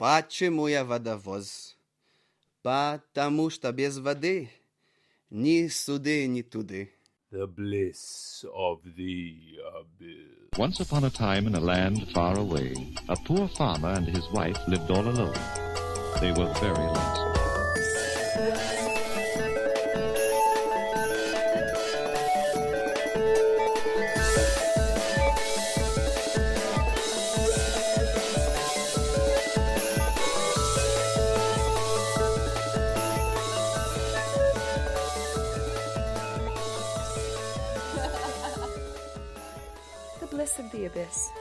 Почему я водовоз? Потому что без воды ни суды, ни туды. The bliss of the abyss. Once upon a time in a land far away, a poor farmer and his wife lived all alone. They were very lonesome. Of the Abyss.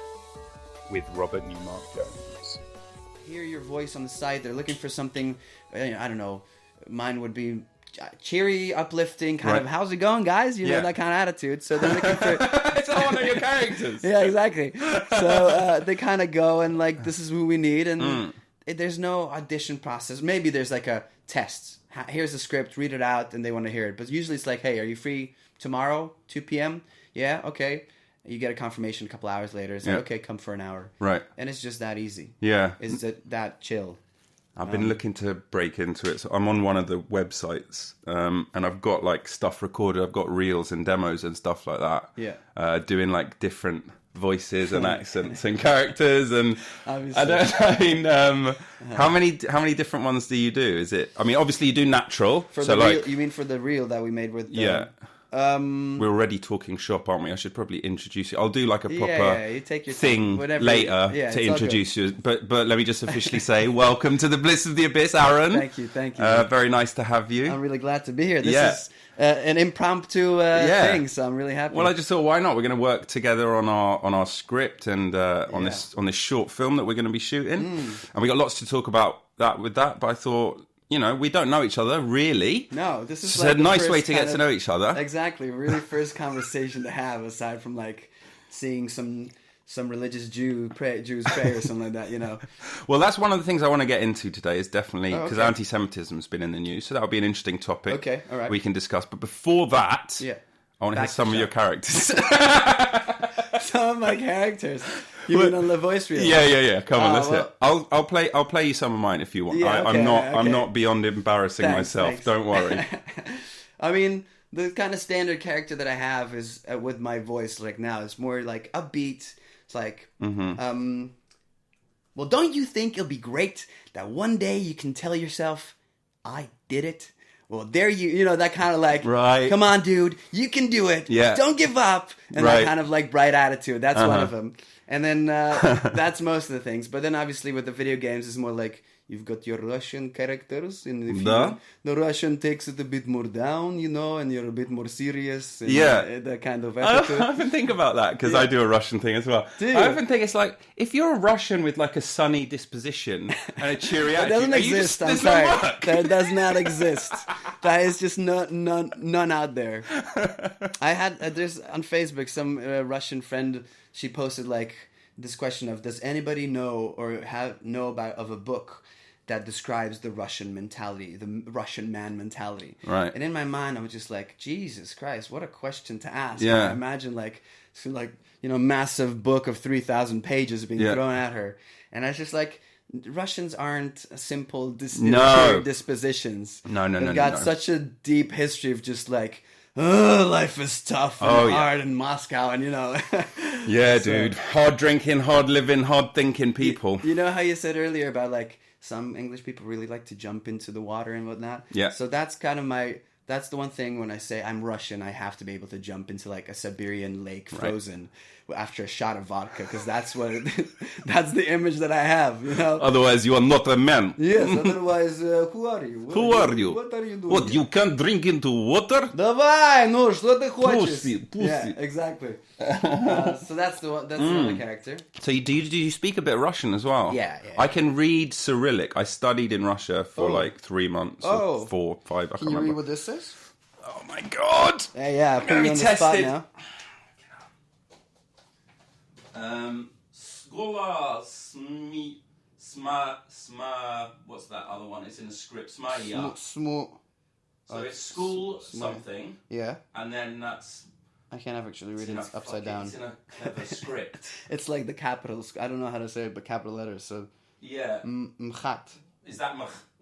With Robert Newmark Jones. Hear your voice on the side. They're looking for something, I don't know, mine would be cheery, uplifting, kind of, how's it going, guys? You know, that kind of attitude. So they're looking for... It's all one of your characters. Yeah, exactly. So they kind of go and like, this is who we need. And there's no audition process. Maybe there's like a test. Here's the script, read it out, and they want to hear it. But usually it's like, hey, are you free tomorrow, 2 p.m.? Yeah, okay. You get a confirmation a couple hours later. It's like, okay, come for an hour. Right. And it's just that easy. Yeah. It's that chill. I've been looking to break into it. So I'm on one of the websites, and I've got like stuff recorded. I've got reels and demos and stuff like that. Yeah. Doing like different voices and accents and characters and obviously. How many different ones do you do? Is it? I mean, obviously you do natural. For so the like reel, you mean for the reel that we made with? We're already talking shop, aren't we? I should probably introduce you. I'll do like a proper you take your thing time, later to introduce you. But let me just officially say, welcome to the Bliss of the Abyss, Aaron. Thank you. Very nice to have you. I'm really glad to be here. This is an impromptu thing, so I'm really happy. Well, I just thought, why not? We're going to work together on our script and on this short film that we're going to be shooting, and we got lots to talk about with that. But I thought, you know, we don't know each other, really. No, this is like a nice way to get to know each other. Exactly. Really first conversation to have, aside from, like, seeing some religious Jews pray or something like that, you know. Well, that's one of the things I want to get into today is definitely, because anti-Semitism has been in the news, so that'll be an interesting topic. Okay, all right. We can discuss. But before that, I want to hear some of your characters. Some of my characters. You mean on the voice reel? Yeah. Come on, let's hear. I'll play you some of mine if you want. Yeah, I'm not beyond embarrassing myself. Thanks. Don't worry. I mean, the kind of standard character that I have is with my voice like now. It's more like upbeat. It's like, well, don't you think it'll be great that one day you can tell yourself, I did it? Well, there you know, that kind of like, come on, dude, you can do it. Yeah. Don't give up. And that kind of like bright attitude. That's one of them. And then that's most of the things. But then obviously with the video games, it's more like you've got your Russian characters. And the Russian takes it a bit more down, you know, and you're a bit more serious. And, that kind of attitude. I often think about that because I do a Russian thing as well. Do you? I often think it's like, if you're a Russian with like a sunny disposition and a cheery attitude, that doesn't exist. I'm sorry. That does not exist. That is just none out there. I had there's on Facebook some Russian friend. She posted like this question of, does anybody know or know about a book that describes the Russian mentality, the Russian man mentality? Right. And in my mind, I was just like, Jesus Christ, what a question to ask. Yeah. I imagine like massive book of 3,000 pages being thrown at her, and I was just like, Russians aren't simple dispositions. No. They've got such a deep history of just like, life is tough and hard in Moscow, and you know. Yeah, dude. Hard drinking, hard living, hard thinking people. You know how you said earlier about like some English people really like to jump into the water and whatnot? Yeah. So that's kind of that's the one thing when I say I'm Russian, I have to be able to jump into like a Siberian lake frozen after a shot of vodka, because that's that's the image that I have, you know. Otherwise, you are not a man. Yes. Otherwise, who are you? Who are you? What are you doing? What, you can't drink into water? Давай, ну что ты хочешь? Pussy. Yeah, exactly. So that's the other character. So do you speak a bit of Russian as well? Yeah. I can read Cyrillic. I studied in Russia for like 3 months or 4, 5. I can't remember. Can you read what this says? Oh my god! Yeah. Put me on the spot now. Skola sma. What's that other one? It's in the script. Smaya. So it's school something. Yeah. And then that's. I can't actually read it. It's upside down. It's in a clever script. It's like the capitals. I don't know how to say it, but capital letters. So Yeah. Mchat. Is that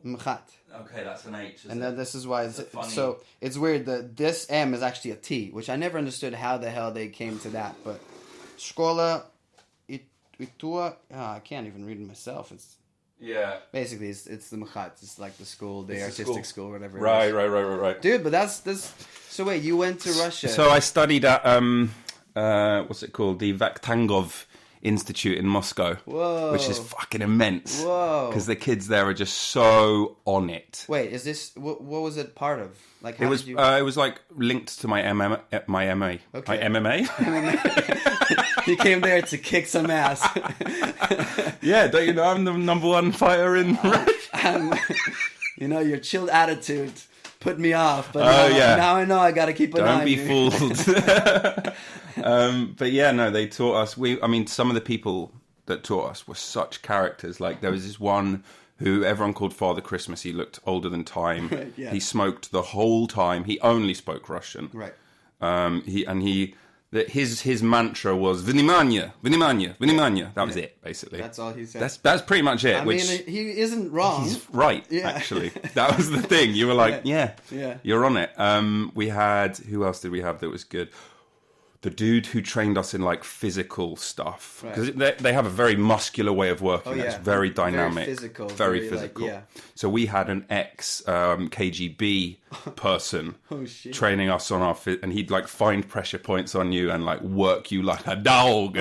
Mchat. Okay, that's an H. And then this is why funny... so it's weird that this M is actually a T, which I never understood how the hell they came to that. But Szkoła Itua, I can't even read it myself. It's basically it's the Mchat. It's like the school, the artistic school, whatever. Right. Dude, but that's. So wait, you went to Russia? So I studied at what's it called? The Vakhtangov Institute in Moscow. Whoa. Which is fucking immense. Whoa. Because the kids there are just so on it. Wait, is this what was it part of? Like how it was did you... it was like linked to my MMA. Okay. My MMA. He came there to kick some ass. Yeah, don't you know I'm the number one fighter in Russia? You know, your chilled attitude put me off, but now I know I got to keep an eye on you. Don't be fooled. But yeah, no, they taught us. Some of the people that taught us were such characters. Like there was this one who everyone called Father Christmas. He looked older than time. Right, yeah. He smoked the whole time. He only spoke Russian. Right. His mantra was vнимание. That was it, basically. That's all he said. That's pretty much it. I mean, he isn't wrong. He's right, actually. That was the thing. You were like, yeah, you're on it. We had, who else did we have that was good? The dude who trained us in like physical stuff, because they have a very muscular way of working. It's very dynamic, very physical. Like, so we had an ex KGB person training us on our and he'd like find pressure points on you and like work you like a dog.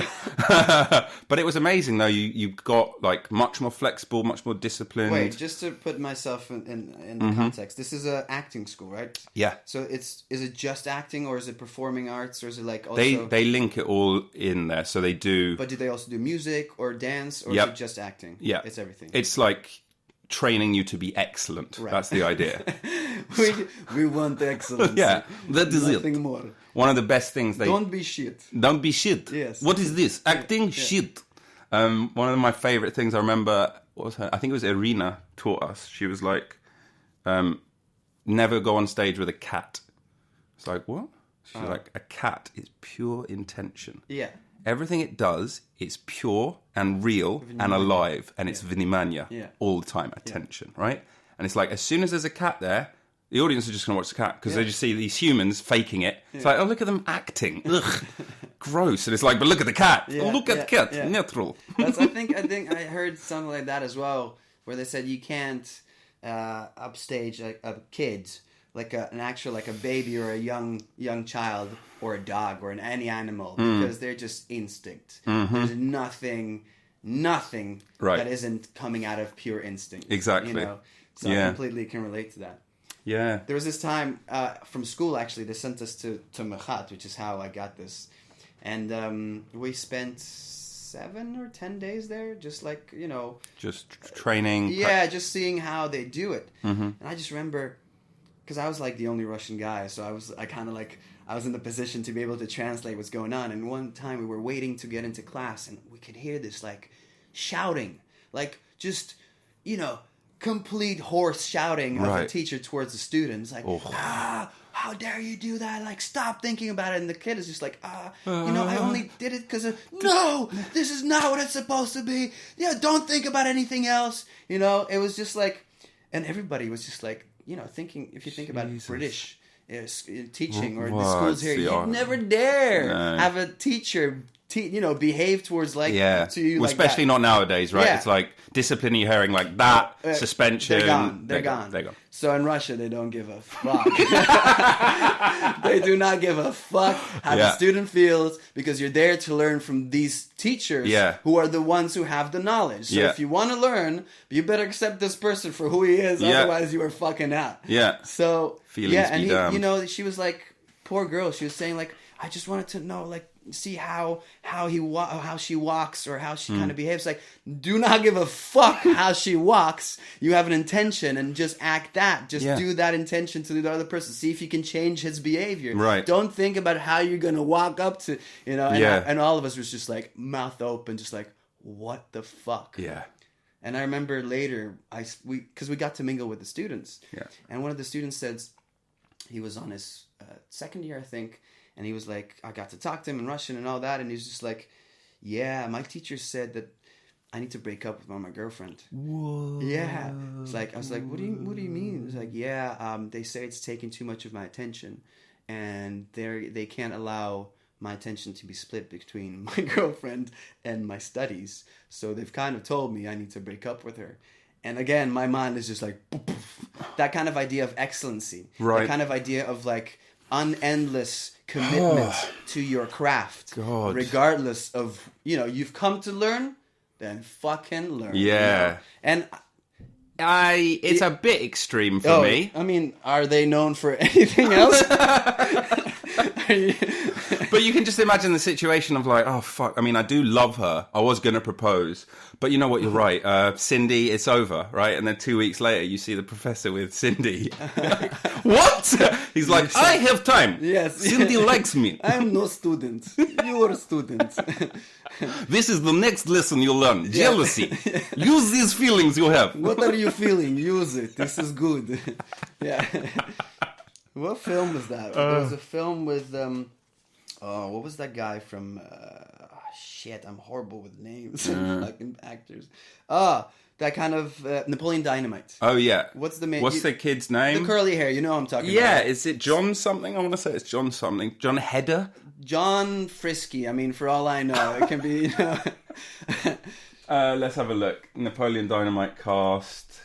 But it was amazing though. You got like much more flexible, much more disciplined. Wait, just to put myself in the context, this is an acting school, right? Yeah. So is it just acting, or is it performing arts, or is it like also... They link it all in there, so they do. But do they also do music or dance, or is it just acting? Yeah, it's everything. It's like training you to be excellent. Right. That's the idea. we want excellence. Yeah, that is Nothing it. More. One of the best things don't be shit. Don't be shit. Yes. What is this? Acting shit. One of my favorite things I remember I think it was Irina taught us. She was like, never go on stage with a cat. It's like, what? She's like, a cat is pure intention. Yeah. Everything it does is pure and real and alive, and it's vнимание all the time, attention, right? And it's like, as soon as there's a cat there, the audience are just going to watch the cat because they just see these humans faking it. It's like, oh, look at them acting. Ugh, gross. And it's like, but look at the cat. Oh, look at the cat. Yeah. Neutral. I think I heard something like that as well, where they said you can't upstage a kid. Like a baby or a young child or a dog or any animal, because they're just instinct. There's nothing that isn't coming out of pure instinct. Exactly. You know? So I completely can relate to that. Yeah. There was this time from school, actually, they sent us to Mchat, which is how I got this. And we spent 7 or 10 days there, just like, you know... Just training. Yeah, just seeing how they do it. And I just remember... Because I was like the only Russian guy, so I was in the position to be able to translate what's going on. And one time we were waiting to get into class, and we could hear this like shouting, like just, you know, complete hoarse shouting of the teacher towards the students, like, how dare you do that? Like, stop thinking about it. And the kid is just like, you know, I only did it because no, this is not what it's supposed to be. Yeah, don't think about anything else. You know, it was just like, and everybody was just like, you know, if you think about British teaching or the schools here, you'd never dare have a teacher, behave towards to you well, like especially that. Not nowadays, right? Yeah. It's like disciplinary hearing like that, suspension. They're gone. They're gone. So in Russia, they don't give a fuck. They do not give a fuck how the student feels, because you're there to learn from these teachers who are the ones who have the knowledge. So if you want to learn, you better accept this person for who he is, otherwise you are fucking out. Yeah. So, feelings and be damned. you know, she was like, poor girl, she was saying like, I just wanted to know, like, see how she walks or how she kind of behaves. Like, do not give a fuck how she walks. You have an intention, and just act that. Just do that intention to the other person. See if you can change his behavior. Right. Don't think about how you're gonna walk up to, you know. And all of us was just like mouth open, just like, what the fuck. Yeah. And I remember later, because we got to mingle with the students. Yeah. And one of the students said, he was on his second year, I think. And he was like, I got to talk to him in Russian and all that. And he was just like, yeah, my teacher said that I need to break up with my girlfriend. Whoa. Yeah. It's like, I was like, what do you mean? It's like, yeah, they say it's taking too much of my attention, and they can't allow my attention to be split between my girlfriend and my studies. So they've kind of told me I need to break up with her. And again, my mind is just like, poof, poof. That kind of idea of excellency. Right. That kind of idea of like unendless commitment to your craft. God. Regardless of, you've come to learn, then fucking learn. Yeah. And it's a bit extreme for me. I mean, are they known for anything else? But you can just imagine the situation of like, oh, fuck. I mean, I do love her. I was going to propose. But you know what? You're right. Cindy, it's over, right? And then 2 weeks later, you see the professor with Cindy. What? He's like, I have time. Yes. Cindy likes me. I'm no student. You're a student. This is the next lesson you'll learn. Jealousy. Use these feelings you have. What are you feeling? Use it. This is good. Yeah. What film was that? There was a film with, what was that guy from, shit, I'm horrible with names. Fucking actors. That kind of, Napoleon Dynamite. Oh, yeah. What's the kid's name? The curly hair, you know what I'm talking about. Yeah, is it John something? I want to say it's John something. John Heder? John Frisky, I mean, for all I know, it can be, Let's have a look. Napoleon Dynamite cast.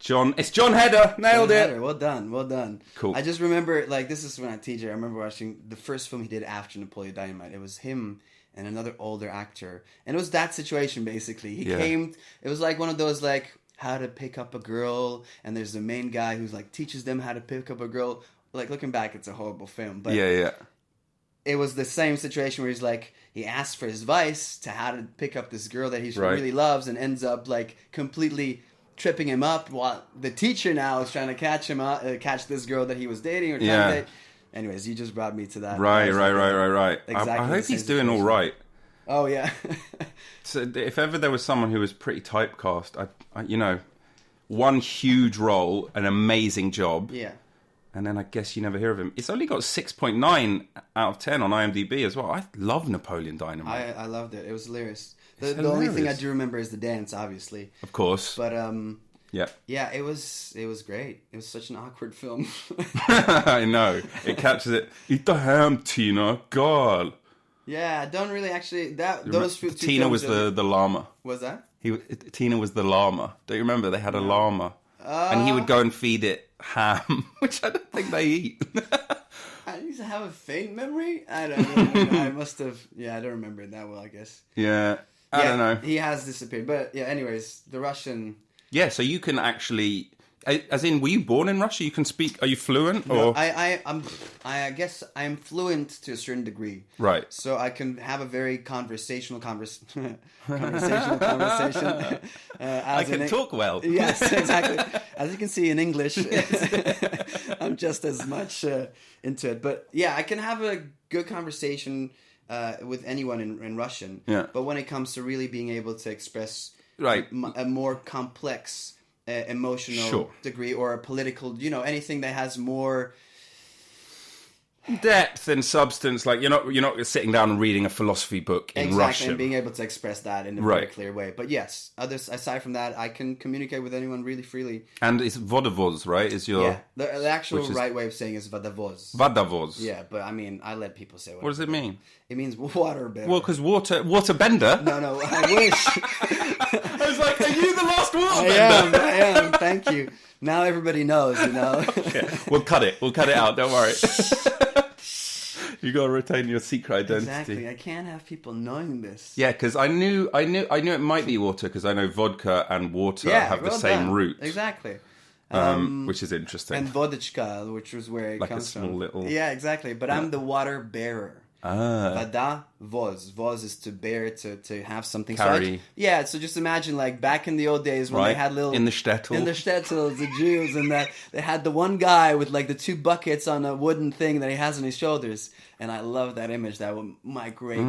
It's John Heder. Nailed it. Well done. Cool. I just remember, like, this is when I was a teacher. I remember watching the first film he did after Napoleon Dynamite. It was him and another older actor. And it was that situation, basically. He came, it was like one of those, like, how to pick up a girl. And there's the main guy who's, like, teaches them how to pick up a girl. Like, looking back, it's a horrible film. But yeah. It was the same situation where he's, like, he asks for his advice to how to pick up this girl that he really loves and ends up, like, completely tripping him up while the teacher now is trying to catch this girl that he was dating or trying to date. Anyways, you just brought me to that. Right. Exactly. I hope he's doing all right. Oh, yeah. So if ever there was someone who was pretty typecast, I one huge role, an amazing job. Yeah. And then I guess you never hear of him. It's only got 6.9 out of 10 on IMDb as well. I love Napoleon Dynamite. I loved it. It was hilarious. The only thing I do remember is the dance, obviously. Of course. But, yeah, it was great. It was such an awkward film. I know. It captures it. Eat the ham, Tina. God. Yeah, I don't really actually... Those two Tina was the llama. Was that? Tina was the llama. Don't you remember? They had a llama. And he would go and feed it ham, which I don't think they eat. I used to have a faint memory. I don't know. I must have... Yeah, I don't remember it that well, I guess. Yeah. I don't know. He has disappeared. But, yeah, anyways, the Russian... Yeah, so you can actually... As in, were you born in Russia? You can speak... Are you fluent? No, or I guess I'm fluent to a certain degree. Right. So I can have a very conversational conversation. I can talk well. Yes, exactly. As you can see in English, I'm just as much into it. But yeah, I can have a good conversation with anyone in Russian. Yeah. But when it comes to really being able to express a more complex emotional degree or a political, anything that has more depth and substance, like you're not sitting down and reading a philosophy book in Russian and being able to express that in a very clear way. But yes, aside from that, I can communicate with anyone really freely. And it's Vodovoz, right? Is your the actual right way of saying is Vodovoz. Vodovoz. Yeah, but I mean, I let people say what does it mean? It means water bender. Well, because water bender. No, I wish. I was like, are you the last water bender? I am. Thank you. Now everybody knows, Okay. We'll cut it out. Don't worry. You gotta retain your secret identity. Exactly. I can't have people knowing this. Yeah, because I knew it might be water because I know vodka and water have the same root. Exactly. Which is interesting. And vodочка, which was where it comes from. Like a small little... Yeah, exactly. But I'm the water bearer. Vodovoz. Voz is to bear, to have something. Carry. So just imagine, like, back in the old days when they had little... In the shtetl, the Jews, and that they had the one guy with, like, the two buckets on a wooden thing that he has on his shoulders. And I love that image. That my great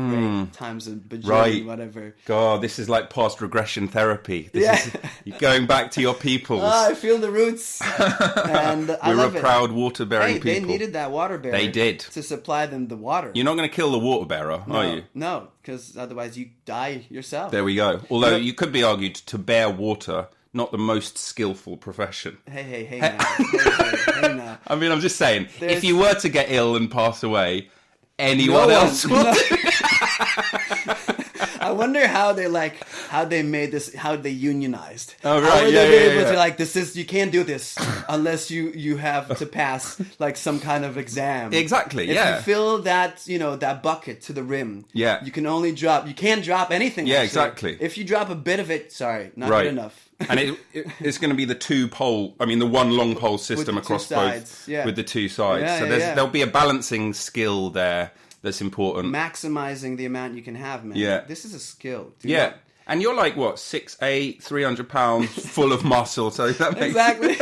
times a bajillion, whatever. God, this is like past regression therapy. This is you're going back to your peoples. I feel the roots. And I love it. We're a proud water-bearing people. They needed that water bearer. They did. To supply them the water. You're not going to kill the water bearer, are you? No, because otherwise you die yourself. There we go. Although you could be argued to bear water, not the most skillful profession. Hey now. I mean, I'm just saying, if you were to get ill and pass away, anyone else would. I wonder how they made this, how they unionized. Oh, right, how yeah, they able yeah. to, like, you can't do this unless you have to pass, like, some kind of exam. Exactly, If you fill that, that bucket to the rim, Yeah. you can't drop anything. Yeah, actually. exactly. If you drop a bit of it, sorry, not Right. good enough. And it's going to be the one long pole system With the across two both, sides, yeah. with the two sides. Yeah, So yeah. there'll be a balancing skill there that's important. Maximizing the amount you can have, man. Yeah. This is a skill. Dude. Yeah. And you're like, what, 6'8", 300 pounds, full of muscle, so that makes... Exactly.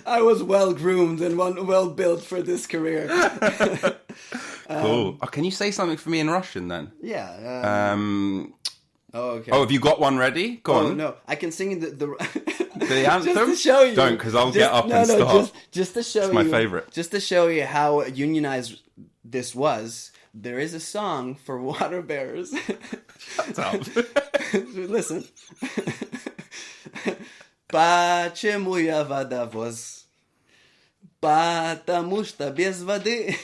I was well groomed and well built for this career. Cool. Can you say something for me in Russian, then? Yeah. Okay. Oh, have you got one ready? Go on. No, I can sing the The anthem? just to show you. Don't, because I'll get up and start. Just to show It's you. my favourite. Just to show you how unionized this was. There is a song for water bearers. Shut up. Listen. Почему я водовоз? Потому что без воды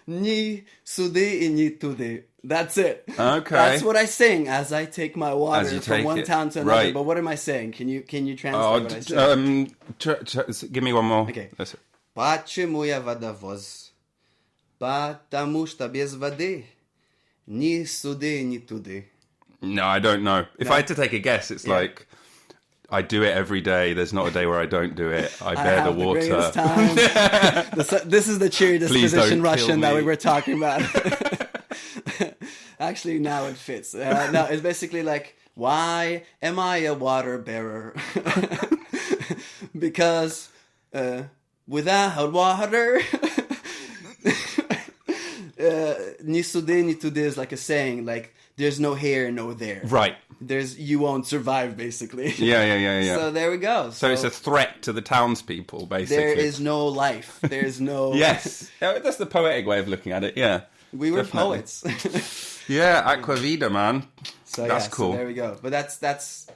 ни суды и ни туды. That's it. Okay. That's what I sing as I take my water As you from take one it. town to another. Right. But what am I saying? Can you translate what I say? Give me one more. Okay. Listen. Почему я водовоз? Потому что без воды ни суды, ни туды. No, I don't know. If I had to take a guess, it's like, I do it every day. There's not a day where I don't do it. I bear the water. greatest time. This is the cheery Please disposition don't kill Russian that me. we were talking about. Actually, now it fits. No, it's basically like, why am I a water bearer? Because without water, ni sude ni tude is like a saying, like there's no here, no there. Right. You won't survive, basically. Yeah. So there we go. So it's a threat to the townspeople, basically. There is no life. There's no... Yes. Yeah, that's the poetic way of looking at it, yeah. We were Definitely. poets. Yeah, Aquavida, man. So that's cool. So there we go. But that's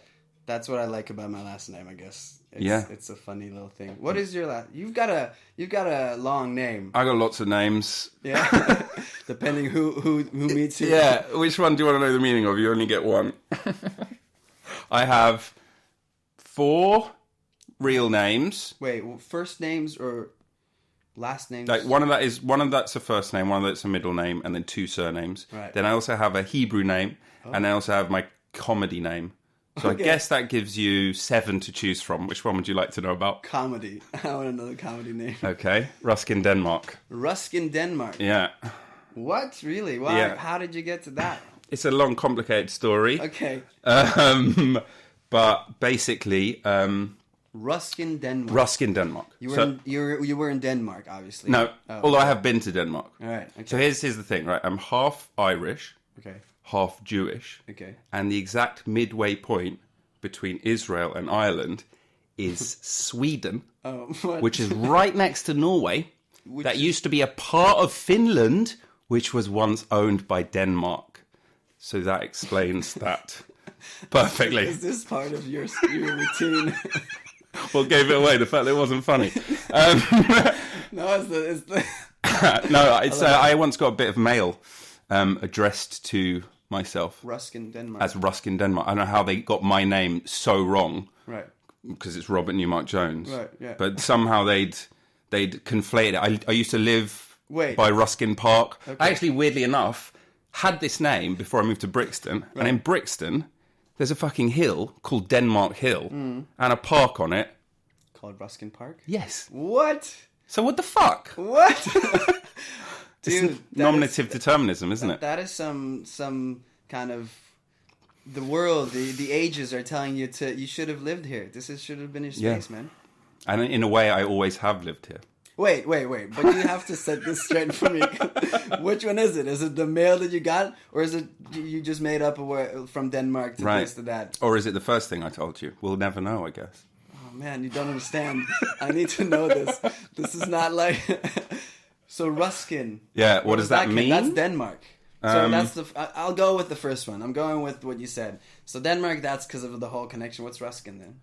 what I like about my last name, I guess. It's a funny little thing. What is your last? You've got a long name. I got lots of names. Yeah. Depending who meets you. Yeah. Which one do you want to know the meaning of? You only get one. I have 4 real names. Wait, first names or last names? Like one of that's a first name, one of that's a middle name, and then 2 surnames. Right. Then I also have a Hebrew name, and I also have my comedy name. So I guess that gives you 7 to choose from. Which one would you like to know about? Comedy. I want another comedy name. Okay. Ruskin Denmark. Ruskin Denmark. Yeah. What? Really? Why? Yeah. How did you get to that? It's a long, complicated story. Okay. But basically... Ruskin Denmark. Ruskin Denmark. You were in Denmark, obviously. No, Oh, although I have been to Denmark. All right. Okay. So here's the thing, right? I'm half Irish, Okay. half Jewish. Okay. And the exact midway point between Israel and Ireland is Sweden, What? which is right next to Norway. That used to be a part of Finland, which was once owned by Denmark. So that explains that perfectly. Is this part of your routine? What gave it away? The fact that it wasn't funny. No, it's the... No, I once got a bit of mail addressed to myself Ruskin Denmark. as Ruskin Denmark. I don't know how they got my name so wrong, Right. because it's Robert Newmark Jones. Right, yeah. But somehow they'd conflated it. I used to live by Ruskin Park. Okay. I actually, weirdly enough, had this name before I moved to Brixton. Right. And in Brixton, there's a fucking hill called Denmark Hill and a park on it. Called Ruskin Park? Yes. What? So what the fuck? What? Dude, nominative determinism, isn't it? That is some kind of... The world, the ages are telling you you should have lived here. Should have been your space, man. And in a way, I always have lived here. Wait. But you have to set this straight for me. Which one is it? Is it the mail that you got? Or is it you just made up from Denmark to this to that? Or is it the first thing I told you? We'll never know, I guess. Oh, man, you don't understand. I need to know this. This is not like... So Ruskin. Yeah, what does that mean? That's Denmark. So that's I'll go with the first one. I'm going with what you said. So Denmark, that's because of the whole connection. What's Ruskin then?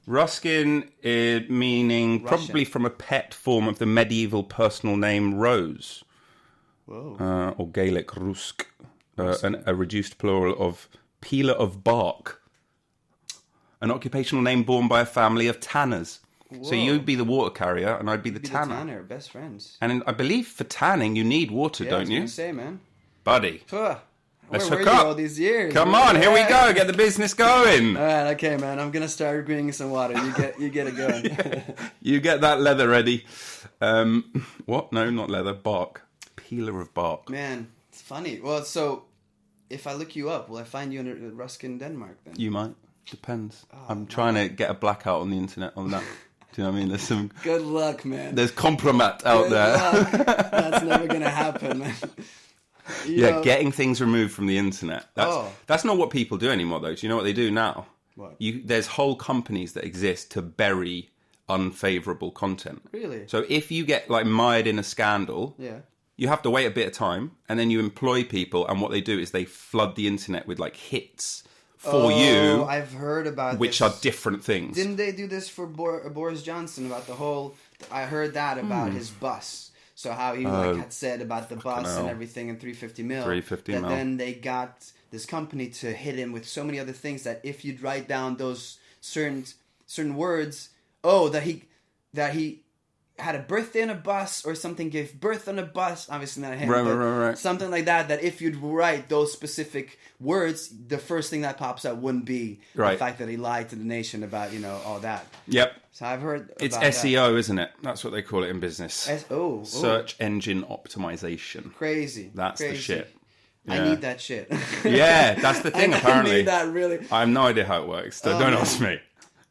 Ruskin, meaning Russian. probably from a pet form of the medieval personal name Rose. Whoa. Or Gaelic Rusk. A reduced plural of peeler of bark. An occupational name borne by a family of tanners. Whoa. So you'd be the water carrier, and I'd be the tanner. The tanner, best friends. And I believe for tanning, you need water, don't you? I was going to say, man. Buddy. Let's hook up. All these years? Come on, here we go. Get the business going. All right, okay, man. I'm going to start bringing some water. You get it going. You get that leather ready. What? No, not leather. Bark. Peeler of bark. Man, it's funny. Well, so if I look you up, will I find you in Ruskin, Denmark then? You might. Depends. I'm trying to get a blackout on the internet on that. Do you know what I mean? There's some... Good luck, man. There's kompromat out there. Luck. That's never going to happen, man. You know, getting things removed from the internet. That's not what people do anymore, though. Do you know what they do now? What? There's whole companies that exist to bury unfavourable content. Really? So if you get like mired in a scandal, you have to wait a bit of time, and then you employ people, and what they do is they flood the internet with like hits for you. I've heard about which this. are different things. Didn't they do this for Boris Johnson about the whole? I heard that about his bus. So how he had said about the bus and everything and 350 mil. 350 mil. Then they got this company to hit him with so many other things that if you'd write down those certain words, that he had a birthday on a bus or something, gave birth on a bus, obviously not him, right. Something like that if you'd write those specific words, the first thing that pops up wouldn't be the fact that he lied to the nation about, all that. Yep. So I've heard it's SEO, isn't it? That's what they call it in business. Search engine optimization. Crazy. That's the shit. Yeah. I need that shit. Yeah, that's the thing, apparently. I need that, really. I have no idea how it works, so don't ask me.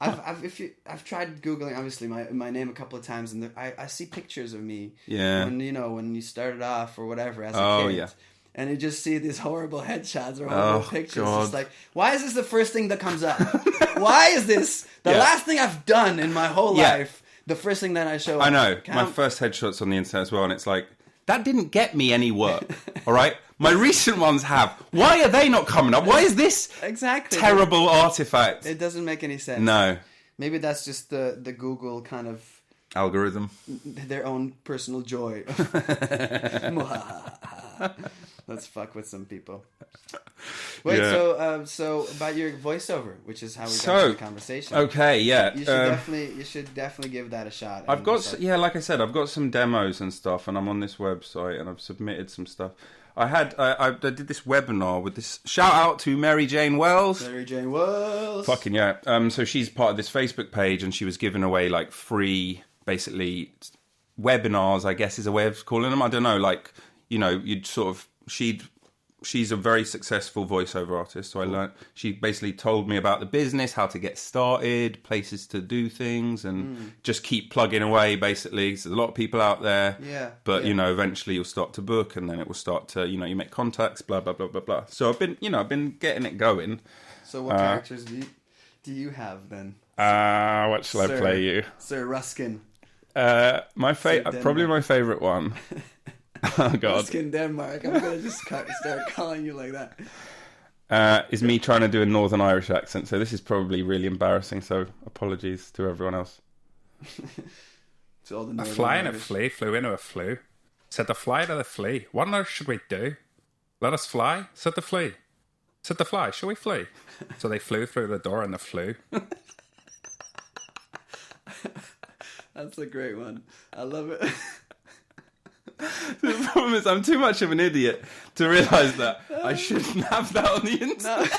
I've tried Googling obviously my name a couple of times, and I see pictures of me when you started off or whatever as a kid. Yeah. And you just see these horrible headshots or horrible pictures. God. It's like, why is this the first thing that comes up? Why is this the last thing I've done in my whole life? The first thing that I show up. I know. My first headshots on the internet as well, and it's like, that didn't get me any work. All right? My recent ones have. Why are they not coming up? Why is this terrible artifact? It doesn't make any sense. No. Maybe that's just the Google kind of... algorithm. Their own personal joy. Let's fuck with some people. Wait, so about your voiceover, which is how we got to the conversation. Okay, yeah. You should definitely give that a shot. I've got, like I said, I've got some demos and stuff, and I'm on this website, and I've submitted some stuff. I did this webinar with this. Shout out to Mary Jane Wells. Mary Jane Wells. Fucking yeah. So she's part of this Facebook page, and she was giving away like free, basically, webinars. I guess is a way of calling them. I don't know. Like, you'd sort of she's a very successful voiceover artist. So I learned. She basically told me about the business, how to get started, places to do things, and just keep plugging away. Basically, there's a lot of people out there. Yeah. But eventually you'll start to book, and then it will start to you make contacts. Blah blah blah blah blah. So I've been getting it going. So what characters do you have then? What shall I play you? Sir Ruskin. Probably my favorite one. Oh God! Ruskin Denmark. I'm gonna just start calling you like that. Is me trying to do a Northern Irish accent, so this is probably really embarrassing. So apologies to everyone else. A fly and a flea flew into a flue. Said the fly to the flea, "What on earth should we do? Let us fly," said the flea. Said the fly, "Shall we flee?" So they flew through the door and the flew. That's a great one. I love it. The problem is I'm too much of an idiot to realise that I shouldn't have that on the internet.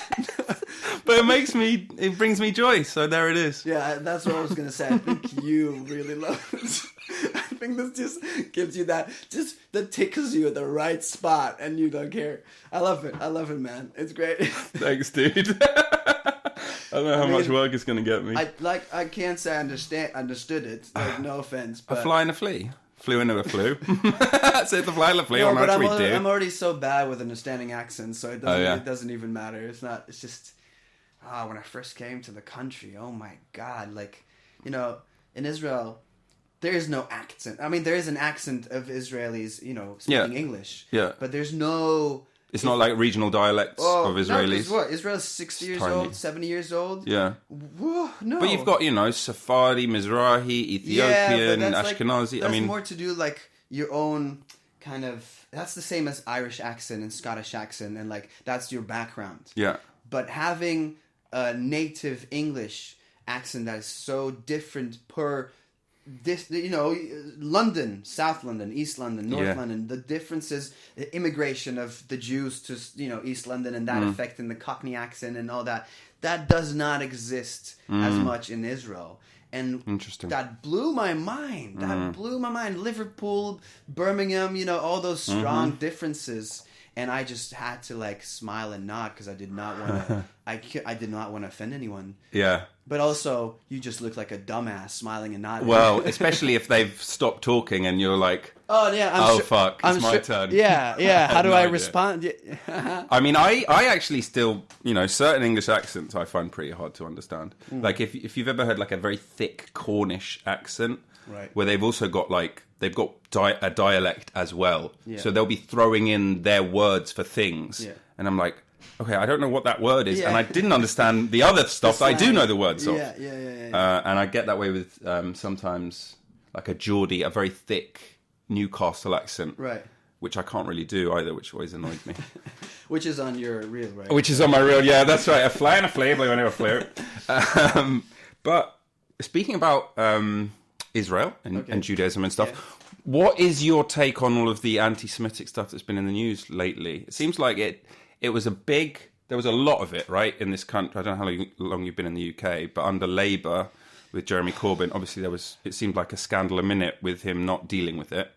But it brings me joy, so there it is. Yeah, that's what I was going to say. I think you really love it. I think this just gives you that tickles you at the right spot, and you don't care. I love it, man. It's great. Thanks, dude. I don't know how much work it's going to get me. I can't say I understood it. Like, no offense. But... A fly and a flea. Flew into a flue. Said the fly and a flea. No, but I'm already so bad with understanding accents, so it doesn't even matter. It's just when I first came to the country, oh my God, like, in Israel, there is no accent. I mean, there is an accent of Israelis, speaking English. Yeah. But there's no It's not like regional dialects of Israelis. No, what? Israel's 60 years old, 70 years old? Yeah. Whoa, no. But you've got, Sephardi, Mizrahi, Ethiopian, Ashkenazi. That's more to do, like, your own kind of... That's the same as Irish accent and Scottish accent, and, like, that's your background. Yeah. But having a native English accent that is so different per... London, South London, East London, North London, the differences, the immigration of the Jews to, East London and that affecting the Cockney accent and all that does not exist as much in Israel. And that blew my mind. That blew my mind. Liverpool, Birmingham, all those strong differences. And I just had to like smile and nod because I did not want to. I did not want to offend anyone. Yeah. But also, you just look like a dumbass smiling and nodding. Well, especially if they've stopped talking and you're like, "Oh yeah, fuck, it's my turn." Yeah. How do I respond? I mean, I actually still, certain English accents I find pretty hard to understand. Like if you've ever heard like a very thick Cornish accent, right, where they've also got like they've got a dialect as well, yeah. So they'll be throwing in their words for things, and I'm like, okay, I don't know what that word is, and I didn't understand the other stuff that I do know the words of. Yeah. And I get that way with sometimes like a Geordie, a very thick Newcastle accent, right? Which I can't really do either, which always annoyed me. Which is on your reel, right? Which is on my reel, yeah, that's right. A fly and a flea, but I never flew. But speaking about Israel and Judaism and stuff, what is your take on all of the anti-Semitic stuff that's been in the news lately? It seems like it was there was a lot of it, right, in this country. I don't know how long you've been in the UK, but under Labour with Jeremy Corbyn, obviously it seemed like a scandal a minute with him not dealing with it.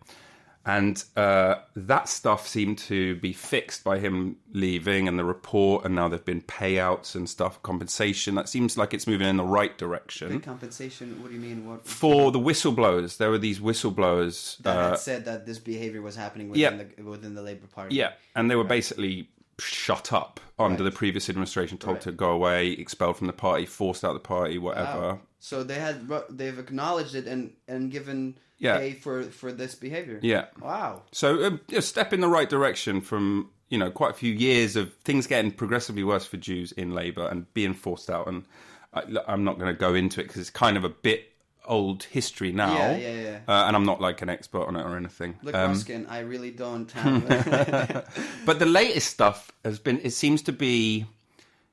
And that stuff seemed to be fixed by him leaving and the report, and now there've been payouts and stuff, compensation. That seems like it's moving in the right direction. The compensation, what do you mean? What for the whistleblowers? There were these whistleblowers that had said that this behaviour was happening within the Labour Party. Yeah, and they were basically shut up under the previous administration, told to go away, expelled from the party, forced out of the party, whatever. Wow. So they've acknowledged it and given pay for this behaviour. Yeah. Wow. So a step in the right direction from quite a few years of things getting progressively worse for Jews in Labour and being forced out. And I'm not going to go into it because it's kind of a bit old history now. Yeah. And I'm not like an expert on it or anything. Look, Ruskin, I really don't have... But the latest stuff it seems to be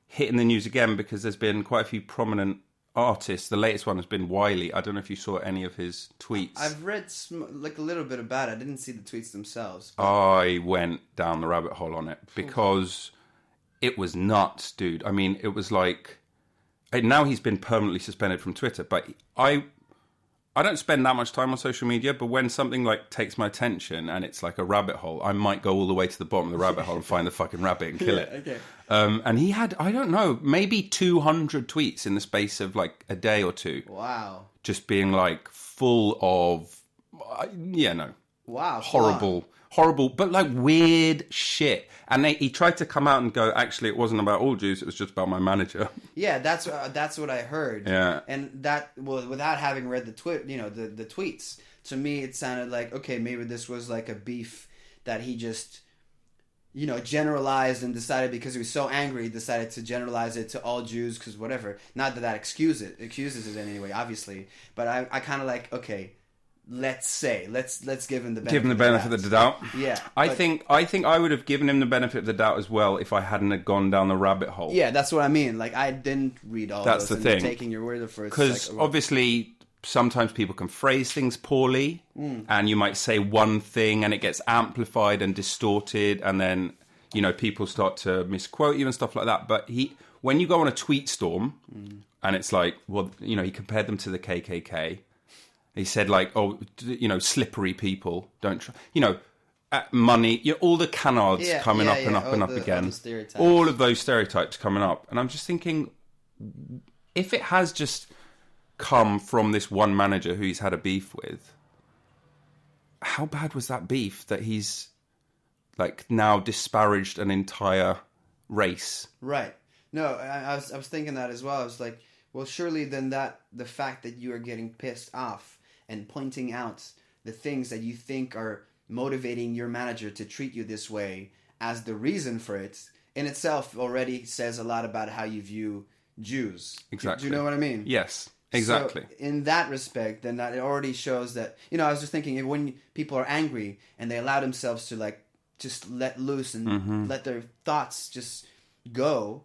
hitting the news again because there's been quite a few prominent artists. The latest one has been Wiley. I don't know if you saw any of his tweets. I've read like a little bit about it. I didn't see the tweets themselves. But... I went down the rabbit hole on it because it was nuts, dude. I mean, it was like... Now he's been permanently suspended from Twitter, but I don't spend that much time on social media, but when something like takes my attention and it's like a rabbit hole, I might go all the way to the bottom of the rabbit hole and find the fucking rabbit and kill it. Okay. And he had, I don't know, maybe 200 tweets in the space of like a day or two. Wow. Just being like full of, wow, horrible, but like weird shit. And he tried to come out and go, actually, it wasn't about all Jews, it was just about my manager. Yeah, that's what I heard. Yeah. And that, well, without having read the the tweets, to me it sounded like, okay, maybe this was like a beef that he just, generalized and decided because he was so angry, he decided to generalize it to all Jews because whatever. Not that excuses it in any way, obviously. But I kind of like, okay, let's give him the benefit of the doubt. Yeah, I think I would have given him the benefit of the doubt as well if I hadn't have gone down the rabbit hole. Yeah, that's what I mean. Like I didn't read all. That's those the thing. Taking your word for it, because obviously sometimes people can phrase things poorly, and you might say one thing and it gets amplified and distorted, and then people start to misquote you and stuff like that. But when you go on a tweet storm, and it's like, well, he compared them to the KKK. He said, like, slippery people, don't try, money, all the canards coming up and up and up again. All of those stereotypes coming up. And I'm just thinking, if it has just come from this one manager who he's had a beef with, how bad was that beef that he's, like, now disparaged an entire race? Right. No, I was thinking that as well. I was like, well, surely then the fact that you are getting pissed off and pointing out the things that you think are motivating your manager to treat you this way as the reason for it, in itself already says a lot about how you view Jews. Exactly. Do you know what I mean? Yes, exactly. So in that respect, then that it already shows that, I was just thinking, when people are angry and they allow themselves to like just let loose and let their thoughts just go,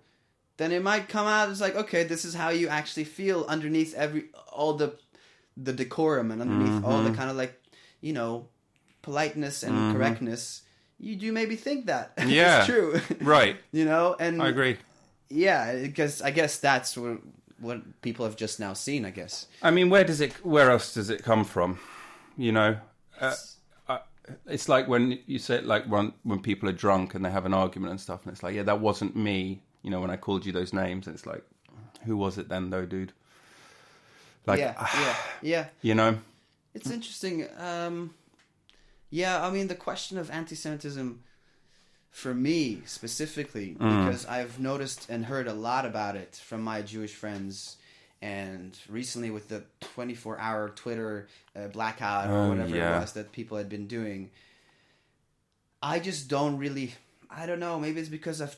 then it might come out as like, okay, this is how you actually feel underneath all the decorum and underneath all the kind of like, politeness and correctness. You do maybe think that. Yeah. It's true. Right. And I agree. Yeah, because I guess that's what people have just now seen, I guess. I mean, where else does it come from? It's like when you say, like, when people are drunk and they have an argument and stuff, and it's like, yeah, that wasn't me, when I called you those names, and it's like, who was it then, though, dude? Like, yeah. It's interesting. I mean, the question of anti-Semitism, for me specifically, because I've noticed and heard a lot about it from my Jewish friends, and recently with the 24-hour Twitter blackout or whatever it was that people had been doing, I just don't really... I don't know. Maybe it's because I've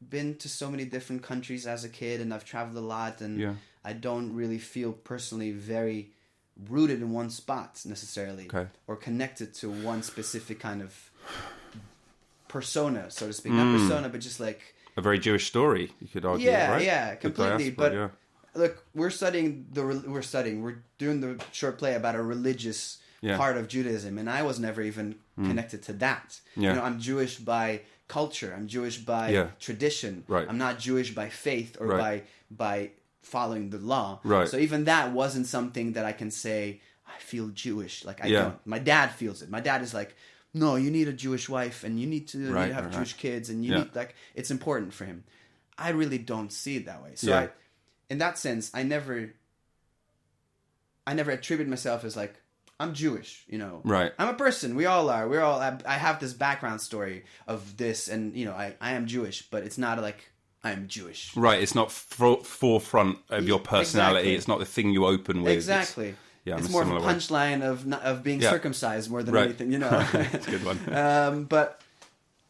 been to so many different countries as a kid, and I've traveled a lot, and I don't really feel personally very rooted in one spot necessarily, or connected to one specific kind of persona, so to speak. Not persona, but just like a very Jewish story, you could argue. Right? Yeah, completely. But look, we're doing the short play about a religious part of Judaism, and I was never even connected to that. I'm Jewish by culture. I'm Jewish by tradition. Right. I'm not Jewish by faith or by following the law. Right. So even that wasn't something that I can say, I feel Jewish. Like, I don't. My dad feels it. My dad is like, no, you need a Jewish wife, and you need to have Jewish kids, and you need, like, it's important for him. I really don't see it that way. So in that sense, I never attribute myself as like, I'm Jewish, Right. I'm a person. We all are. I have this background story of this, and, I am Jewish, but it's not like I'm Jewish. Right. It's not forefront of your personality. Exactly. It's not the thing you open with. Exactly. It's more of a punchline of being circumcised more than anything, That's a good one. But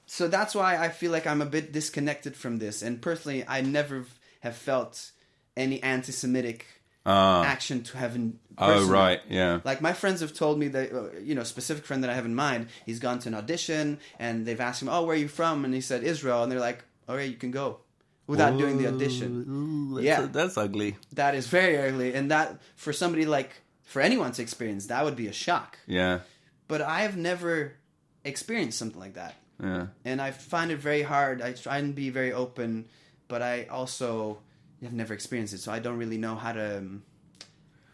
so that's why I feel like I'm a bit disconnected from this. And personally, I never have felt any anti-Semitic action to have in person. Oh, right, yeah. Like, my friends have told me that, specific friend that I have in mind, he's gone to an audition, and they've asked him, oh, where are you from? And he said, Israel. And they're like, all right, you can go. Without doing the audition. That's ugly. That is very ugly. And that, for somebody for anyone to experience, that would be a shock. Yeah. But I have never experienced something like that. Yeah. And I find it very hard. I try and be very open, but I also have never experienced it, so I don't really know how to...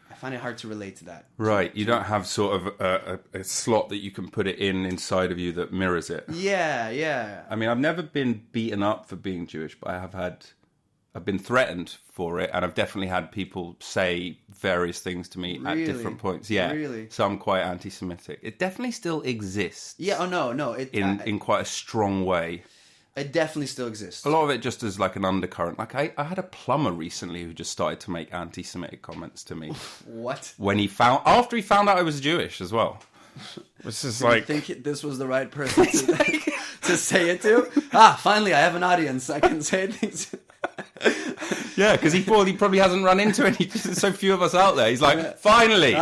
I find it hard to relate to that. Right. You don't have sort of a slot that you can put it inside of you that mirrors it. Yeah. I mean, I've never been beaten up for being Jewish, but I've been threatened for it, and I've definitely had people say various things to me at different points. Yeah. Really? So I'm quite anti-Semitic. It definitely still exists. Yeah, oh no. In quite a strong way. It definitely still exists. A lot of it just as like an undercurrent. Like I had a plumber recently who just started to make anti-Semitic comments to me. What? After he found out I was Jewish as well. This is like... You think this was the right person to say it to? Finally I have an audience. I can say things. Yeah, because he thought he probably hasn't run into any. There's so few of us out there. He's like, finally,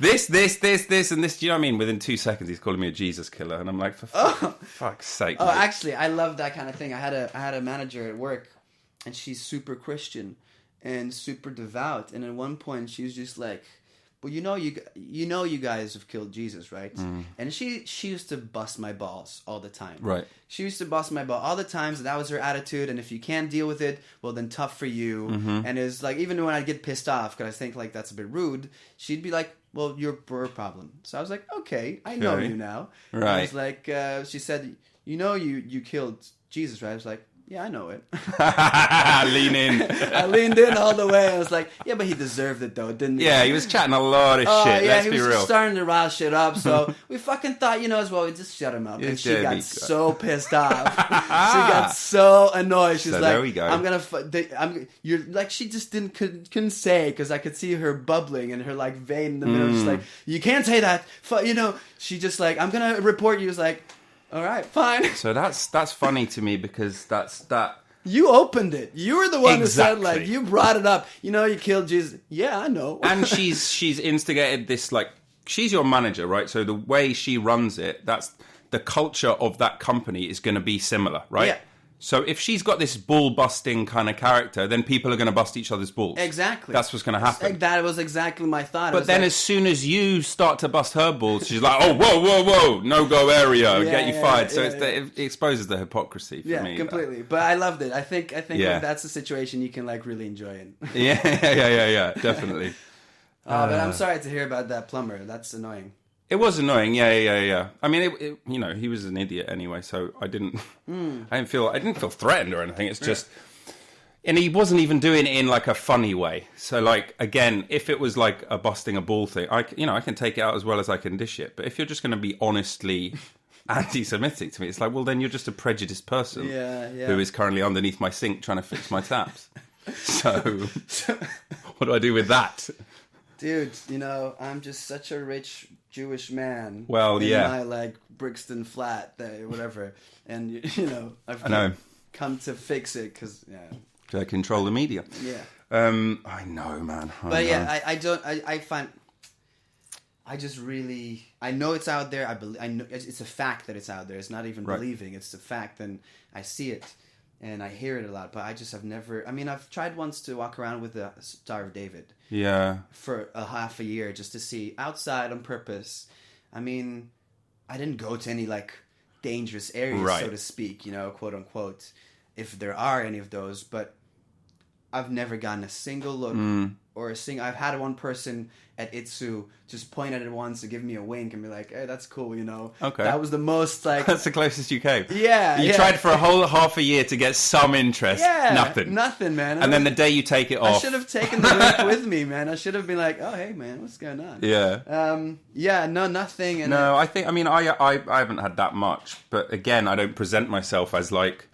this, and this. Do you know what I mean? Within 2 seconds, he's calling me a Jesus killer, and I'm like, for fuck's sake. Oh, actually, I love that kind of thing. I had a manager at work, and she's super Christian and super devout. And at one point, she was just like, "Well, you guys have killed Jesus, right?" And she used to bust my balls all the time. Right. She used to bust my ball all the time. So that was her attitude. And if you can't deal with it, well, then tough for you. And it's like, even when I'd get pissed off because I think like that's a bit rude, she'd be like, "Well, you're her problem." So I was like, "Okay, I know you now." Right. And I was like, she said, you killed Jesus, right?" I was like, "Yeah, I know it." Lean in. I leaned in all the way. I was like, "Yeah, but he deserved it, though, didn't he?" Yeah, he was chatting a lot of shit. Yeah, Let's he be was real. Just starting to rile shit up. So we fucking thought, as well, we just shut him up. And she got so pissed off. She got so annoyed. She's like, there we go. "I'm gonna." You're like, she just couldn't say, because I could see her bubbling and her like vein in the middle. Just like, "You can't say that." She just like, "I'm gonna report you." It's like, All right, fine. So that's funny to me because that. You opened it. You were the one who said, Exactly. like, you brought it up. You know, you killed Jesus. Yeah, I know. And she's instigated this, like, she's your manager, right? So the way she runs it, that's the culture of that company is going to be similar, right? Yeah. So if she's got this ball-busting kind of character, then people are going to bust each other's balls. Exactly. That's what's going to happen. That was exactly my thought. But then as soon as you start to bust her balls, she's like, oh, whoa, no-go area, get you fired. So it exposes the hypocrisy for me. Yeah, completely. But I loved it. I think Yeah. that's a situation you can, like, really enjoy it. Yeah, definitely. But I'm sorry to hear about that plumber. That's annoying. It was annoying, yeah. I mean, he was an idiot anyway, so I didn't feel threatened or anything. It's just, and he wasn't even doing it in like a funny way. So, like, again, if it was like a busting a ball thing, I can take it out as well as I can dish it. But if you're just going to be honestly anti-Semitic to me, it's like, well, then you're just a prejudiced person who is currently underneath my sink trying to fix my taps. So, what do I do with that? Dude, I'm just such a rich Jewish man. Well, in yeah. my, like, Brixton flat, whatever. And, I've come to fix it because, To control the media. Yeah. I know, man. I know it's out there. I know it's a fact that it's out there. It's not even believing. It's a fact, and I see it. And I hear it a lot, but I just have never... I mean, I've tried once to walk around with the Star of David. Yeah. For a half a year, just to see outside on purpose. I mean, I didn't go to any, like, dangerous areas, so to speak, quote unquote, if there are any of those. But I've never gotten a single look or I've had one person at Itsu just point at it once to give me a wink and be like, hey, that's cool, Okay. That was the most, like... That's the closest you came. Yeah, You tried for a whole half a year to get some interest. Yeah. Nothing, man. And then the day you take it off... I should have taken the wink with me, man. I should have been like, oh, hey, man, what's going on? Yeah. Nothing. And I haven't had that much. But again, I don't present myself as like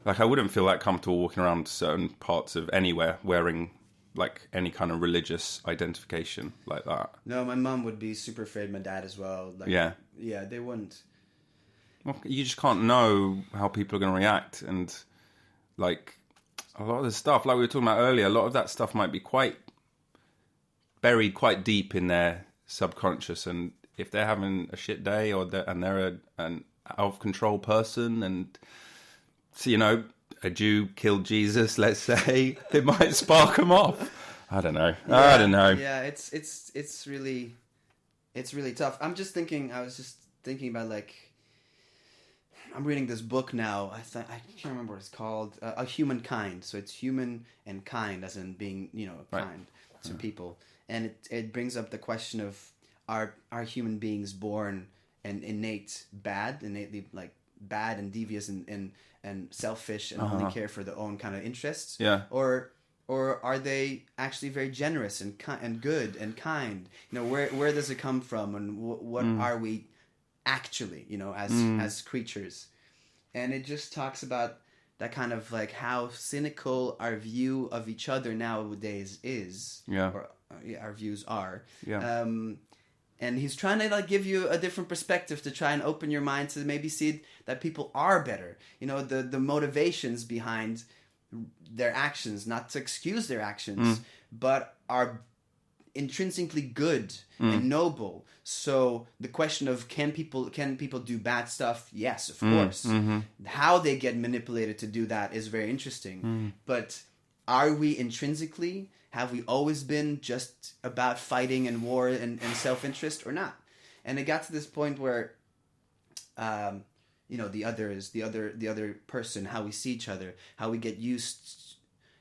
I wouldn't feel that comfortable walking around certain parts of anywhere wearing like any kind of religious identification like that. No, my mom would be super afraid, my dad as well. Like, yeah, they wouldn't. Well, you just can't know how people are going to react, and like a lot of the stuff, like we were talking about earlier, a lot of that stuff might be quite buried quite deep in their subconscious, and if they're having a shit day and they're an out of control person, and so, a Jew killed Jesus, let's say, it might spark them off. I don't know. Yeah, it's really tough. I was just thinking about, like, I'm reading this book now. I can't remember what it's called. A Humankind. So it's human and kind, as in being, kind to people. And it brings up the question of are human beings born and innately like bad and devious and selfish and only care for their own kind of interests? Yeah. Or are they actually very generous and good and kind? Where does it come from, and what are we actually, as creatures? And it just talks about that kind of like how cynical our view of each other nowadays is. Yeah. Or our views are. Yeah. And he's trying to like give you a different perspective to try and open your mind to maybe see that people are better. The motivations behind their actions, not to excuse their actions, but are intrinsically good and noble. So the question of can people do bad stuff? Yes, of course. Mm-hmm. How they get manipulated to do that is very interesting. But are we intrinsically? Have we always been just about fighting and war and self-interest, or not? And it got to this point where, the other person, how we see each other, how we get used,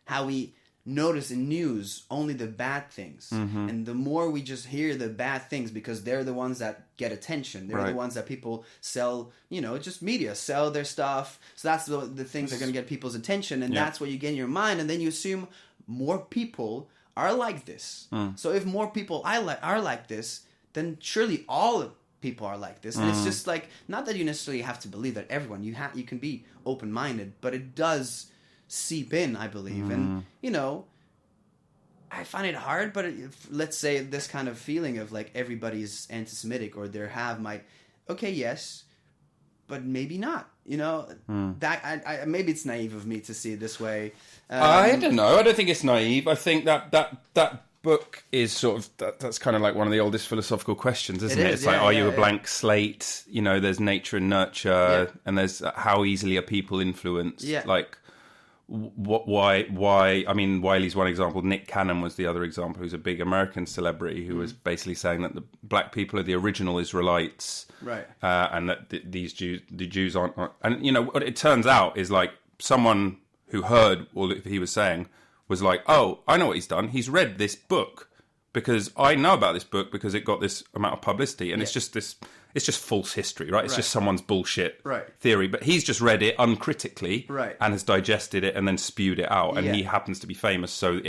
how we notice in news only the bad things. And the more we just hear the bad things, because they're the ones that get attention. They're the ones that people sell, just media, sell their stuff. So that's the things that are going to get people's attention. And that's what you get in your mind. And then you assume more people are like this. So if more people are like this, then surely all people are like this. And it's just like, not that you necessarily have to believe that everyone, you can be open-minded, but it does seep in, I believe. And, I find it hard, but let's say this kind of feeling of like everybody's anti-Semitic or okay, yes, but maybe not. You know, that I maybe it's naive of me to see it this way. I don't know. I don't think it's naive. I think that book is sort of that's kind of like one of the oldest philosophical questions, isn't it? It's like, are you a blank slate? You know, there's nature and nurture, and there's how easily are people influenced? Yeah. Like, why? I mean, Wiley's one example. Nick Cannon was the other example, who's a big American celebrity who was basically saying that the black people are the original Israelites, right? And that the Jews aren't. And you know what it turns out is like someone who heard all that he was saying was like, oh, I know what he's done. He's read this book because I know about this book because it got this amount of publicity, and it's just false history, right? It's just someone's bullshit theory. But he's just read it uncritically and has digested it and then spewed it out. And he happens to be famous, so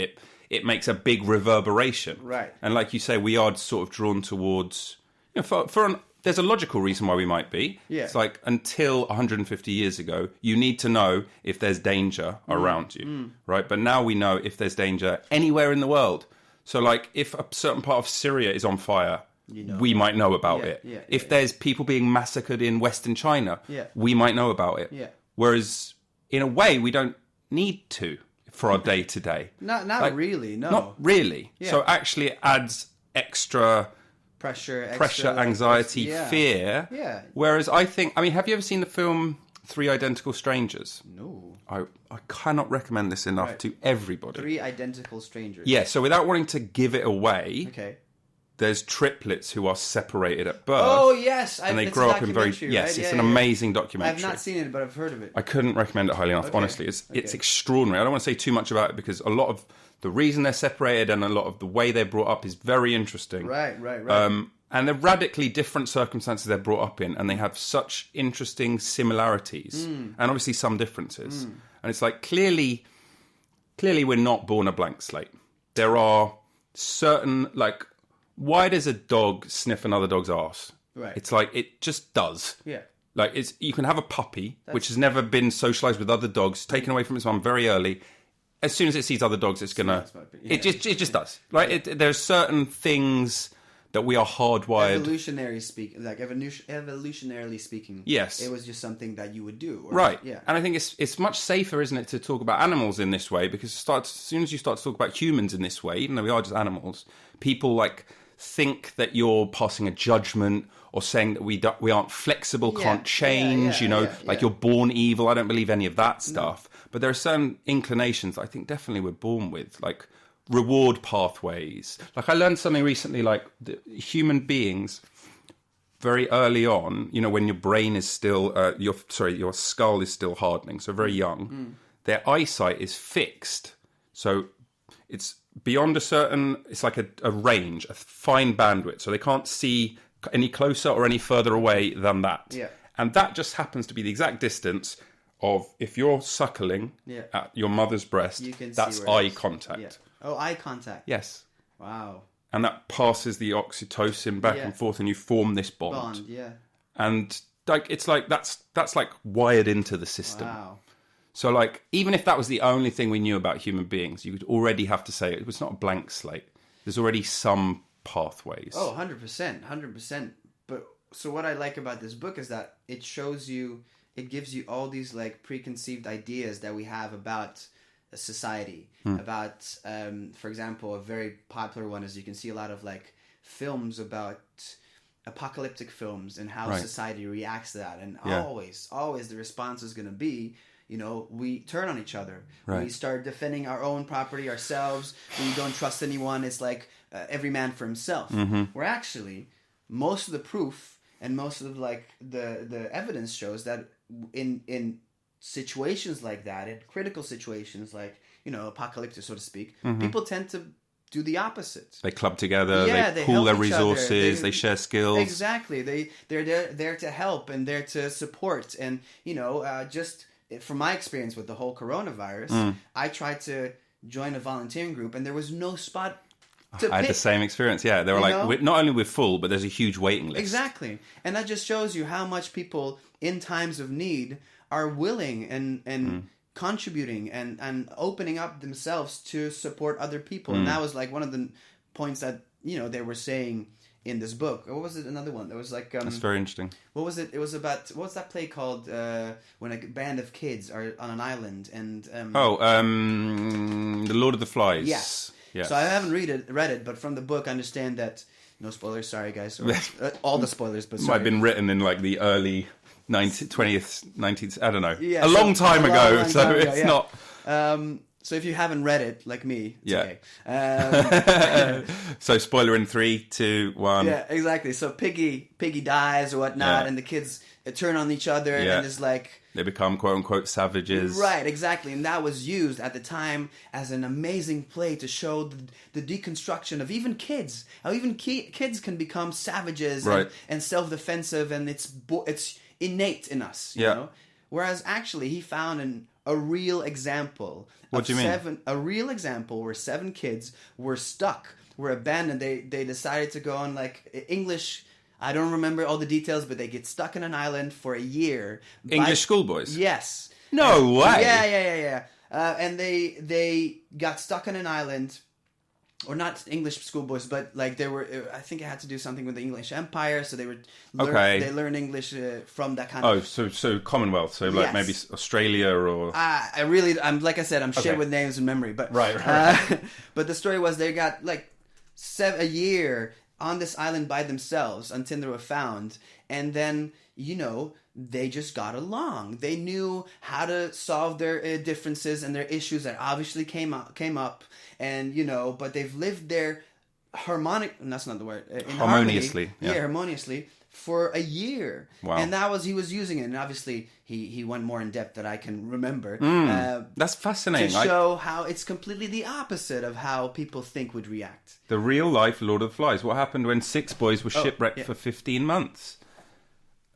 it makes a big reverberation. Right. And like you say, we are sort of drawn towards, you know, there's a logical reason why we might be. Yeah. It's like until 150 years ago, you need to know if there's danger around you, right? But now we know if there's danger anywhere in the world. So like if a certain part of Syria is on fire, we might know about it. If there's people being massacred in Western China, we might know about it. Whereas in a way, we don't need to for our day to day. Not like, really, no. Not really. So actually it adds extra pressure, anxiety, fear. Yeah. Whereas I mean, have you ever seen the film 3 Identical Strangers? No. I cannot recommend this enough to everybody. 3 Identical Strangers. Yeah, so without wanting to give it away, there's triplets who are separated at birth. Oh, yes. And they grow up in very... Yes, it's an amazing documentary. I've not seen it, but I've heard of it. I couldn't recommend it highly enough, honestly. It's extraordinary. I don't want to say too much about it because a lot of the reason they're separated and a lot of the way they're brought up is very interesting. Right. And they're radically different circumstances they're brought up in, and they have such interesting similarities and obviously some differences. And it's like, clearly we're not born a blank slate. There are certain, like, why does a dog sniff another dog's arse? Right. It's like, it just does. Yeah. Like, you can have a puppy, which has never been socialised with other dogs, taken away from its mum very early. As soon as it sees other dogs, it's going to... It just does. Like, there's certain things that we are hardwired... Evolutionarily speaking, yes, it was just something that you would do. Right. Yeah. And I think it's much safer, isn't it, to talk about animals in this way, because as soon as you start to talk about humans in this way, even though we are just animals, people, like, think that you're passing a judgment or saying that we aren't flexible, can't change, like you're born evil. I don't believe any of that stuff. No. But there are certain inclinations that I think definitely we're born with, like reward pathways. Like I learned something recently, like human beings very early on, when your brain is still, your skull is still hardening, so very young, their eyesight is fixed. So it's beyond a certain, it's like a range, a fine bandwidth. So they can't see any closer or any further away than that. Yeah. And that just happens to be the exact distance of, if you're suckling at your mother's breast, that's eye contact. Yeah. Oh, eye contact. Yes. Wow. And that passes the oxytocin back and forth, and you form this bond. And like it's like that's like wired into the system. Wow. So like even if that was the only thing we knew about human beings, you would already have to say it was not a blank slate. There's already some pathways. Oh, 100%. But so what I like about this book is that it shows you, it gives you all these like preconceived ideas that we have about a society, about, for example, a very popular one is you can see a lot of like films about apocalyptic films and how society reacts to that. And always the response is going to be, we turn on each other. Right. We start defending our own property ourselves. We don't trust anyone. It's like every man for himself. Mm-hmm. Where actually, most of the proof and most of like the evidence shows that in situations like that, in critical situations like, apocalyptic, so to speak, people tend to do the opposite. They club together, they pool their resources, they share skills. Exactly. They're there to help and there to support. And, just from my experience with the whole coronavirus, I tried to join a volunteering group and there was no spot to I had the same experience, They were like, not only we're full, but there's a huge waiting list. Exactly. And that just shows you how much people in times of need are willing and contributing and opening up themselves to support other people. And that was like one of the points that, they were saying in this book. What was it? Another one. There was like that's very interesting. What was it? It was about what was that play called? When a band of kids are on an island and The Lord of the Flies. Yes. Yeah. So I haven't read it, but from the book I understand that no spoilers. Sorry guys, all the spoilers. But sorry. Might have been written in like the early 20th, 19th. I don't know. Yeah, a long time ago. Long so time ago, it's yeah. not. So if you haven't read it, like me, it's Yeah. okay. So spoiler in 3, 2, 1. Yeah, exactly. So Piggy dies or whatnot, Yeah. and the kids turn on each other, Yeah. and it's like They become quote unquote savages. right, exactly. And that was used at the time as an amazing play to show the deconstruction of even kids. How even kids can become savages Right. and self-defensive, and it's innate in us. You know? Whereas actually, he found a real example. What do you mean? A real example where 7 kids were stuck, were abandoned. They decided to go on like English. I don't remember all the details, but they get stuck on an island for a year. English schoolboys? Yes. No way. Yeah. And they got stuck on an island, or not English schoolboys, but like they were. I think it had to do something with the English Empire, so they were. They learn English from that kind of. Oh, so Commonwealth, so like Yes. maybe Australia or. I'm like I said, I'm shit with names and memory, but Right. but the story was they got like a year on this island by themselves until they were found, and then they just got along. They knew how to solve their differences and their issues that obviously came up, and but they've lived there that's not the word. In harmoniously. harmony, harmoniously for a year. Wow. And he was using it, and obviously he went more in depth that I can remember. That's fascinating. To show how it's completely the opposite of how people think would react. The real life Lord of the Flies. What happened when 6 boys were shipwrecked for 15 months?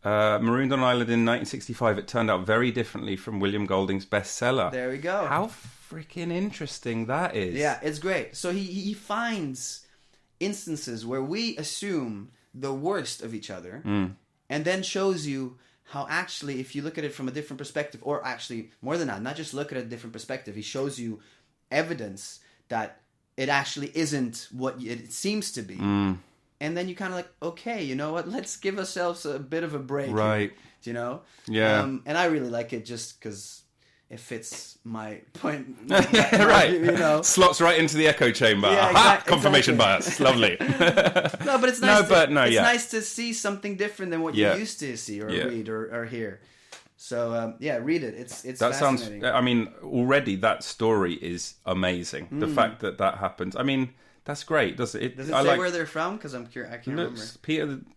Marooned on an island in 1965. It turned out very differently from William Golding's bestseller. There we go. How freaking interesting that is. Yeah, it's great. So he finds instances where we assume the worst of each other, and then shows you how actually, if you look at it from a different perspective, or actually more than that, not just look at a different perspective, he shows you evidence that it actually isn't what it seems to be. And then you kind of like, okay, you know what? Let's give ourselves a bit of a break. Right. Yeah. And I really like it just because it fits my point. Right. Slots right into the echo chamber. Yeah, Aha! Confirmation bias. Lovely. No, but it's nice. It's yeah. nice to see something different than what you used to see or read or hear. So read it. It's that fascinating. sounds. I mean, already that story is amazing. The fact that happens. I mean, that's great. Does it say where they're from? Because I can't remember.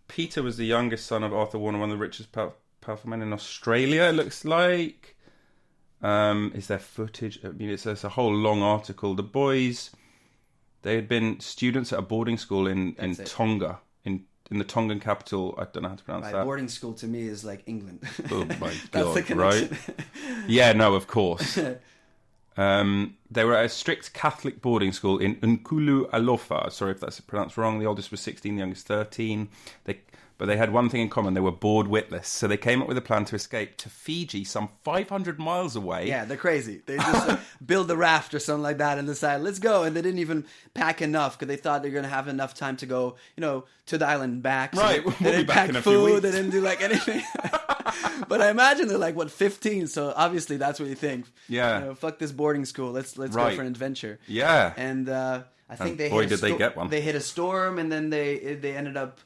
Peter was the youngest son of Arthur Warner, one of the richest, powerful men in Australia. It looks like. Is there footage? I mean, it's a whole long article. The boys, they had been students at a boarding school in Tonga, in the Tongan capital. I don't know how to pronounce that. Boarding school to me is like England. Oh my That's god! Right? Yeah, no, of course. They were at a strict Catholic boarding school in Nkulu Alofa. Sorry if that's pronounced wrong. The oldest was 16, the youngest 13. But they had one thing in common. They were bored witless. So they came up with a plan to escape to Fiji, some 500 miles away. Yeah, they're crazy. They just build a raft or something like that and decide, let's go. And they didn't even pack enough because they thought they were going to have enough time to go, to the island and back. So right. They didn't pack food. They didn't do like anything. But I imagine they're like, 15? So obviously that's what you think. Yeah. Fuck this boarding school. Let's go for an adventure. Yeah. And I think they get one. They hit a storm and then they ended up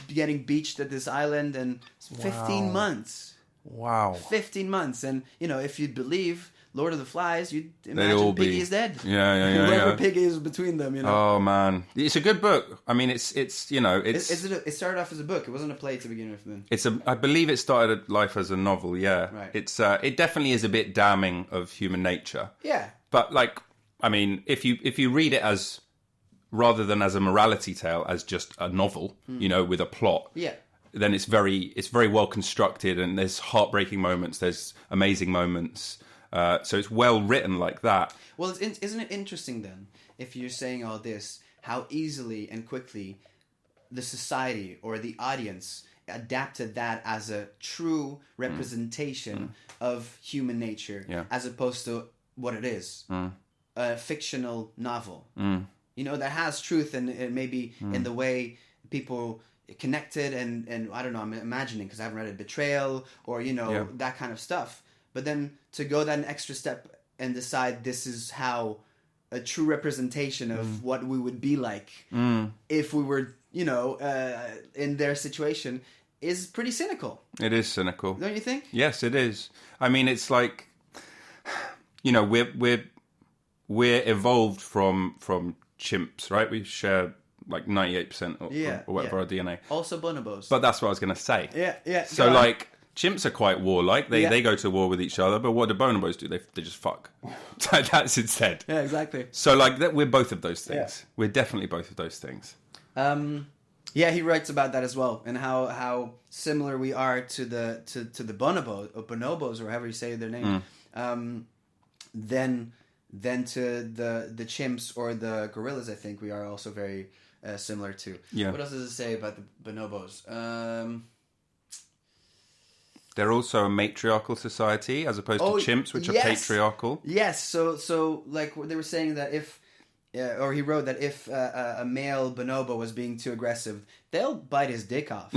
getting beached at this island, and 15 months. Wow. 15 months. And, if you'd believe Lord of the Flies, you'd imagine Piggy is dead. Yeah. Whoever Piggy is between them, Oh, man. It's a good book. I mean, it started off as a book. It wasn't a play to begin with then. I believe it started life as a novel, yeah. Right. It definitely is a bit damning of human nature. Yeah. But, if you read it as... rather than as a morality tale, as just a novel, with a plot. Yeah. Then it's very well constructed, and there's heartbreaking moments, there's amazing moments. So it's well written like that. Well, isn't it interesting then, if you're saying all this, how easily and quickly the society or the audience adapted that as a true representation of human nature, as opposed to what it is, a fictional novel. That has truth and maybe in the way people connected and I don't know, I'm imagining because I haven't read it, betrayal or, you know, that kind of stuff. But then to go that an extra step and decide this is how a true representation of what we would be like if we were, you know, in their situation is pretty cynical. It is cynical. Don't you think? Yes, it is. I mean, it's like, you know, we're evolved from chimps, right? We share like 98% or whatever our DNA. Also bonobos. But that's what I was going to say. Yeah. So like, chimps are quite warlike. They go to war with each other. But what do bonobos do? They just fuck. So that's instead. Yeah, exactly. So like, we're both of those things. Yeah. We're definitely both of those things. Yeah, he writes about that as well, and how similar we are to the bonobos or bonobos or however you say their name. Then to the chimps or the gorillas, I think we are also very similar to. Yeah. What else does it say about the bonobos? They're also a matriarchal society as opposed to chimps, which are patriarchal. Yes. So like they were saying that if, or he wrote that if a male bonobo was being too aggressive, they'll bite his dick off.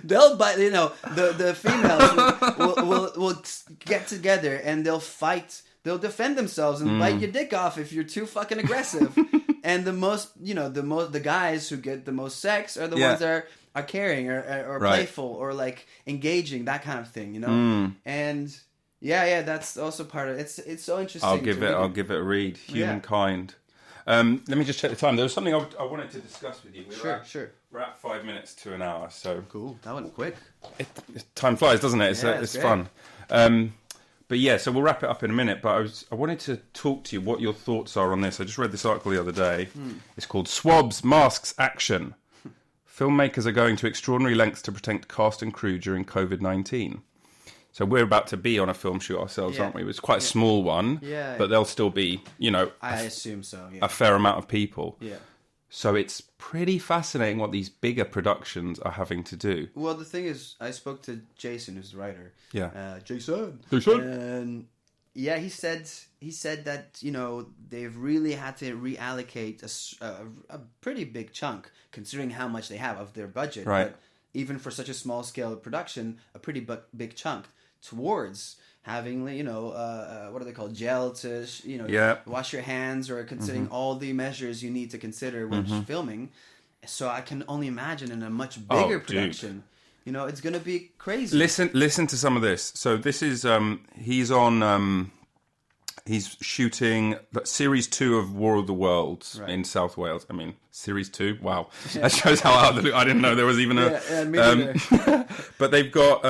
They'll bite. You know, the females will get together and they'll fight. They'll defend themselves and bite your dick off if you're too fucking aggressive. And the guys who get the most sex are the ones that are caring or playful or like engaging, that kind of thing, you know. And that's also part of it. It's so interesting. I'll give it a read. Humankind. Let me just check the time. There was something I wanted to discuss with you. Sure. We're at 5 minutes to an hour, so cool. That went quick. Time flies, doesn't it? It's fun. But yeah, so we'll wrap it up in a minute. But I wanted to talk to you what your thoughts are on this. I just read this article the other day. It's called "Swabs, Masks, Action." Filmmakers are going to extraordinary lengths to protect cast and crew during COVID-19. So we're about to be on a film shoot ourselves, aren't we? It's quite a small one, but there'll still be, you know, I assume so. Yeah. A fair amount of people. Yeah. So it's pretty fascinating what these bigger productions are having to do. Well, the thing is, I spoke to Jason, who's the writer. Yeah. Jason. And he said that, you know, they've really had to reallocate a pretty big chunk, considering how much they have of their budget. Right. But even for such a small scale production, a pretty big chunk towards having, you know, what are they called? Gel to, you know, wash your hands, or considering all the measures you need to consider when filming. So I can only imagine in a much bigger production, you know, it's going to be crazy. Listen to some of this. So this is, he's shooting Series 2 of War of the Worlds in South Wales. I mean, Series 2? Wow. That shows how out I didn't know there was even a... But they've got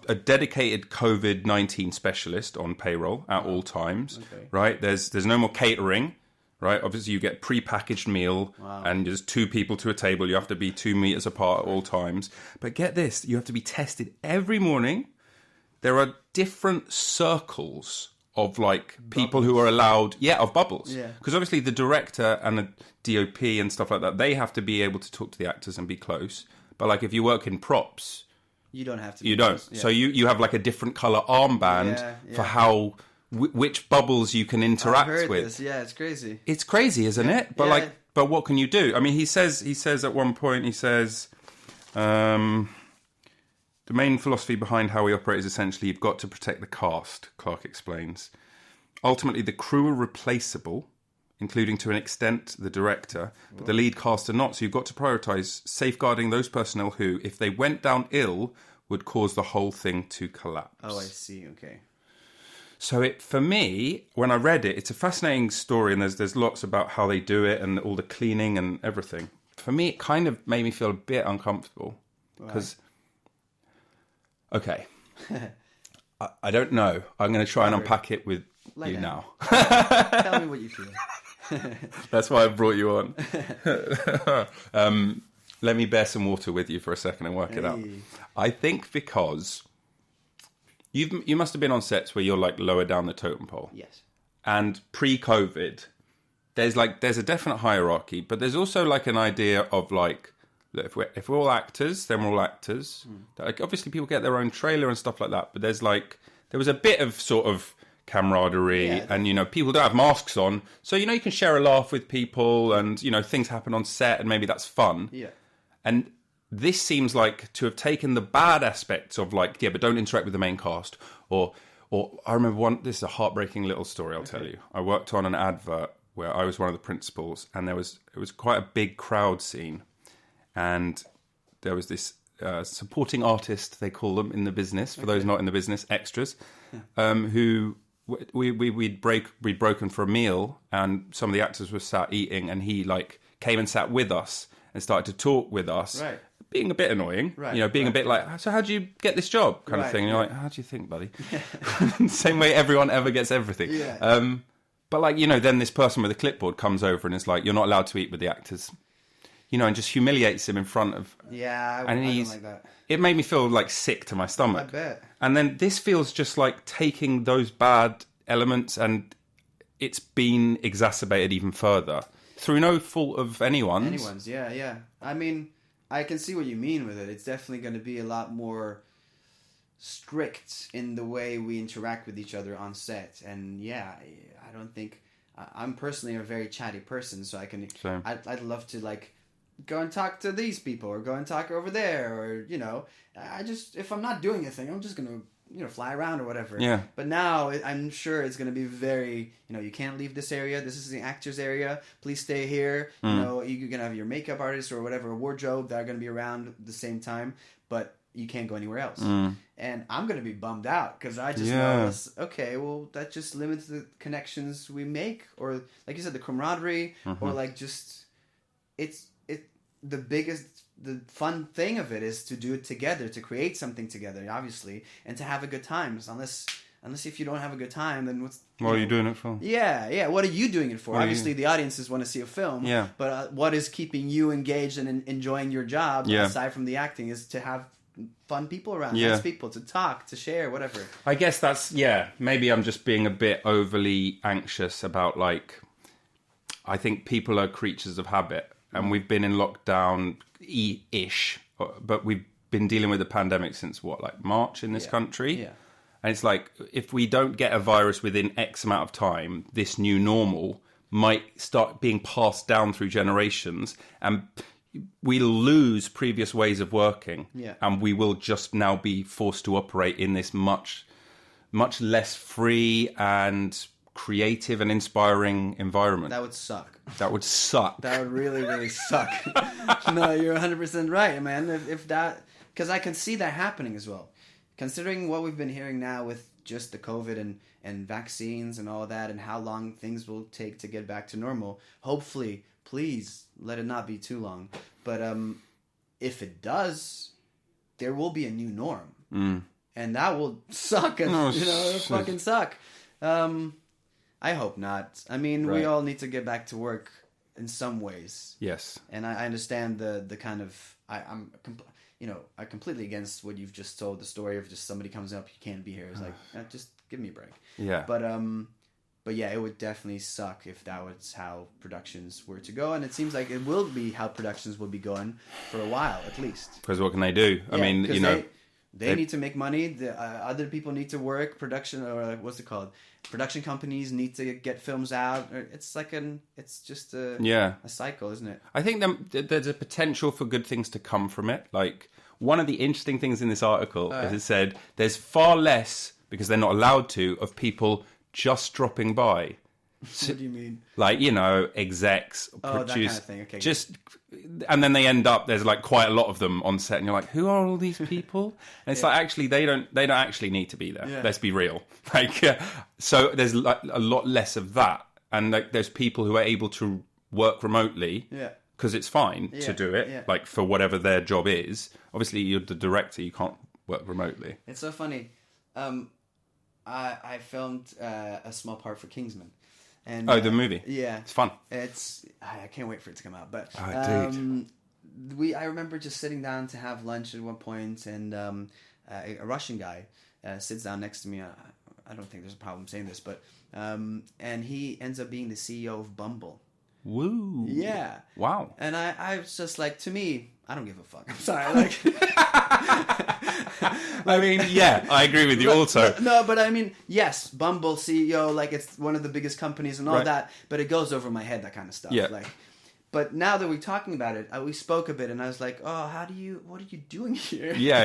a dedicated COVID-19 specialist on payroll at all times, right? There's no more catering, right? Obviously, you get pre-packaged meal, and there's 2 people to a table. You have to be 2 meters apart at all times. But get this, you have to be tested every morning. There are different circles of like people who are allowed, of bubbles. Yeah. Because obviously the director and the DOP and stuff like that, they have to be able to talk to the actors and be close. But like if you work in props, you don't have to. You don't. Yeah. So you have like a different color armband for how which bubbles you can interact with. This. Yeah, it's crazy. It's crazy, isn't it? But but what can you do? I mean, he says at one point, he says, the main philosophy behind how we operate is essentially you've got to protect the cast, Clark explains. Ultimately, the crew are replaceable, including to an extent the director, but the lead cast are not. So you've got to prioritise safeguarding those personnel who, if they went down ill, would cause the whole thing to collapse. Oh, I see. Okay. So for me, when I read it, it's a fascinating story, and there's lots about how they do it and all the cleaning and everything. For me, it kind of made me feel a bit uncomfortable because... Okay. I don't know. I'm going to try and unpack it with you now. Tell me what you feel. That's why I brought you on. Let me bear some water with you for a second and work it out. I think because you must have been on sets where you're like lower down the totem pole. Yes. And pre-COVID, there's a definite hierarchy, but there's also like an idea of like, if we're all actors, then we're all actors. Like obviously people get their own trailer and stuff like that, but there was a bit of sort of camaraderie, and, you know, people don't have masks on. So, you know, you can share a laugh with people and, you know, things happen on set and maybe that's fun. Yeah. And this seems like to have taken the bad aspects of like, but don't interact with the main cast. Or I remember this is a heartbreaking little story, I'll tell you. I worked on an advert where I was one of the principals, and it was quite a big crowd scene. And there was this supporting artist, they call them in the business, for those not in the business, extras, who we'd broken for a meal, and some of the actors were sat eating, and he like came and sat with us and started to talk with us, being a bit annoying, you know, being a bit like, so how do you get this job kind of thing, and you're like, how do you think, buddy? Same way everyone ever gets everything. But like, you know, then this person with a clipboard comes over and is like, you're not allowed to eat with the actors, you know, and just humiliates him in front of... Yeah, I don't like that. It made me feel like sick to my stomach. I bet. And then this feels just like taking those bad elements and it's been exacerbated even further through no fault of anyone's. Yeah. I mean, I can see what you mean with it. It's definitely going to be a lot more strict in the way we interact with each other on set. And yeah, I don't think... I'm personally a very chatty person, so I'd love to like... go and talk to these people, or go and talk over there, or, you know, if I'm not doing a thing, I'm just going to, you know, fly around or whatever. Yeah. But now I'm sure it's going to be very, you know, you can't leave this area. This is the actors area. Please stay here. You know, you're going to have your makeup artist or whatever, wardrobe that are going to be around at the same time, but you can't go anywhere else. And I'm going to be bummed out because I just notice, okay, well, that just limits the connections we make, or like you said, the camaraderie, or like just, the fun thing of it is to do it together, to create something together, obviously, and to have a good time. Unless if you don't have a good time, then what are you doing it for? Yeah. What are you doing it for? Obviously, the audiences want to see a film. Yeah. But what is keeping you engaged and enjoying your job, aside from the acting, is to have fun people around, nice people, to talk, to share, whatever. I guess that's, maybe I'm just being a bit overly anxious about, like, I think people are creatures of habit. And we've been in lockdown-ish, but we've been dealing with the pandemic since, March in this country? Yeah. And it's like, if we don't get a virus within X amount of time, this new normal might start being passed down through generations, and we'll lose previous ways of working. Yeah. And we will just now be forced to operate in this much less free and creative and inspiring environment. That would suck. That would suck. That would really, really suck. No, you're 100% right, man. If that... Because I can see that happening as well. Considering what we've been hearing now with just the COVID and vaccines and all that, and how long things will take to get back to normal, hopefully, please, let it not be too long. But if it does, there will be a new norm. And that will suck. It'll fucking suck. I hope not. I mean, we all need to get back to work in some ways. Yes. And I understand the kind of... I'm completely against what you've just told, the story of just somebody comes up, you can't be here. It's like, just give me a break. Yeah. But yeah, it would definitely suck if that was how productions were to go. And it seems like it will be how productions will be going for a while, at least. Because what can they do? I mean, you know... They need to make money. The other people need to work. Production, or what's it called? Production companies need to get films out. It's like it's just a cycle, isn't it? I think there's a potential for good things to come from it. Like, one of the interesting things in this article is it said there's far less, because they're not allowed to, of people just dropping by. What do you mean? Like, you know, execs, that kind of thing. Okay, and then they end up, there's like quite a lot of them on set, and you're like, who are all these people? And it's like, actually, they don't actually need to be there. Yeah. Let's be real. Like, so there's like a lot less of that, and like there's people who are able to work remotely. Yeah. Because it's fine to do it, like for whatever their job is. Obviously, you're the director; you can't work remotely. It's so funny. I filmed a small part for Kingsman. And, the movie. Yeah, it's fun. I can't wait for it to come out. But dude. I remember just sitting down to have lunch at one point, and a Russian guy sits down next to me. I don't think there's a problem saying this, but and he ends up being the CEO of Bumble. Woo. Yeah. Wow. And I was just like, to me, I don't give a fuck. I'm sorry. Like, I mean, yeah, I agree with you also. No, but I mean, yes, Bumble CEO, like it's one of the biggest companies and all that, but it goes over my head, that kind of stuff. Yeah. Like, but now that we're talking about it, we spoke a bit, and I was like, oh, what are you doing here? Yeah.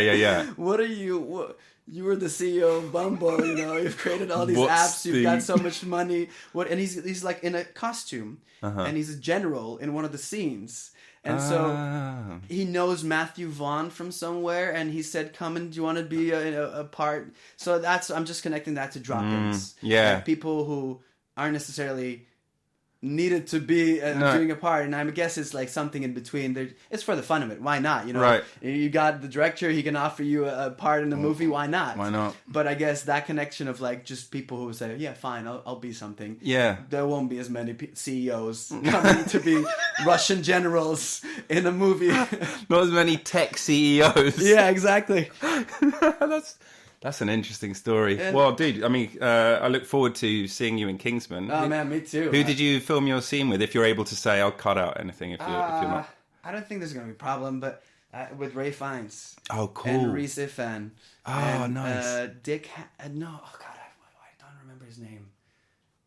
You were the CEO of Bumble, you've created all these apps, you've got so much money. And he's like in a costume, and he's a general in one of the scenes. And so he knows Matthew Vaughn from somewhere, and he said, "Come and do you want to be a part?" So I'm just connecting that to drop-ins. Like people who aren't necessarily needed to be doing a part, and I guess it's like something in between. It's for the fun of it. Why not? Right. You got the director; he can offer you a part in the movie. Why not? Why not? But I guess that connection of like just people who say, "Yeah, fine, I'll be something." Yeah, there won't be as many CEOs coming to be Russian generals in a movie. Not as many tech CEOs. Yeah, exactly. That's an interesting story. Well, dude, I mean, I look forward to seeing you in Kingsman. Oh, man, me too. Who did you film your scene with? If you're able to say, I'll cut out anything if you're not. I don't think there's going to be a problem, but with Ray Fiennes. Oh, cool. And Reese Ifan. Oh, nice. Dick... no, oh, God, I don't remember his name.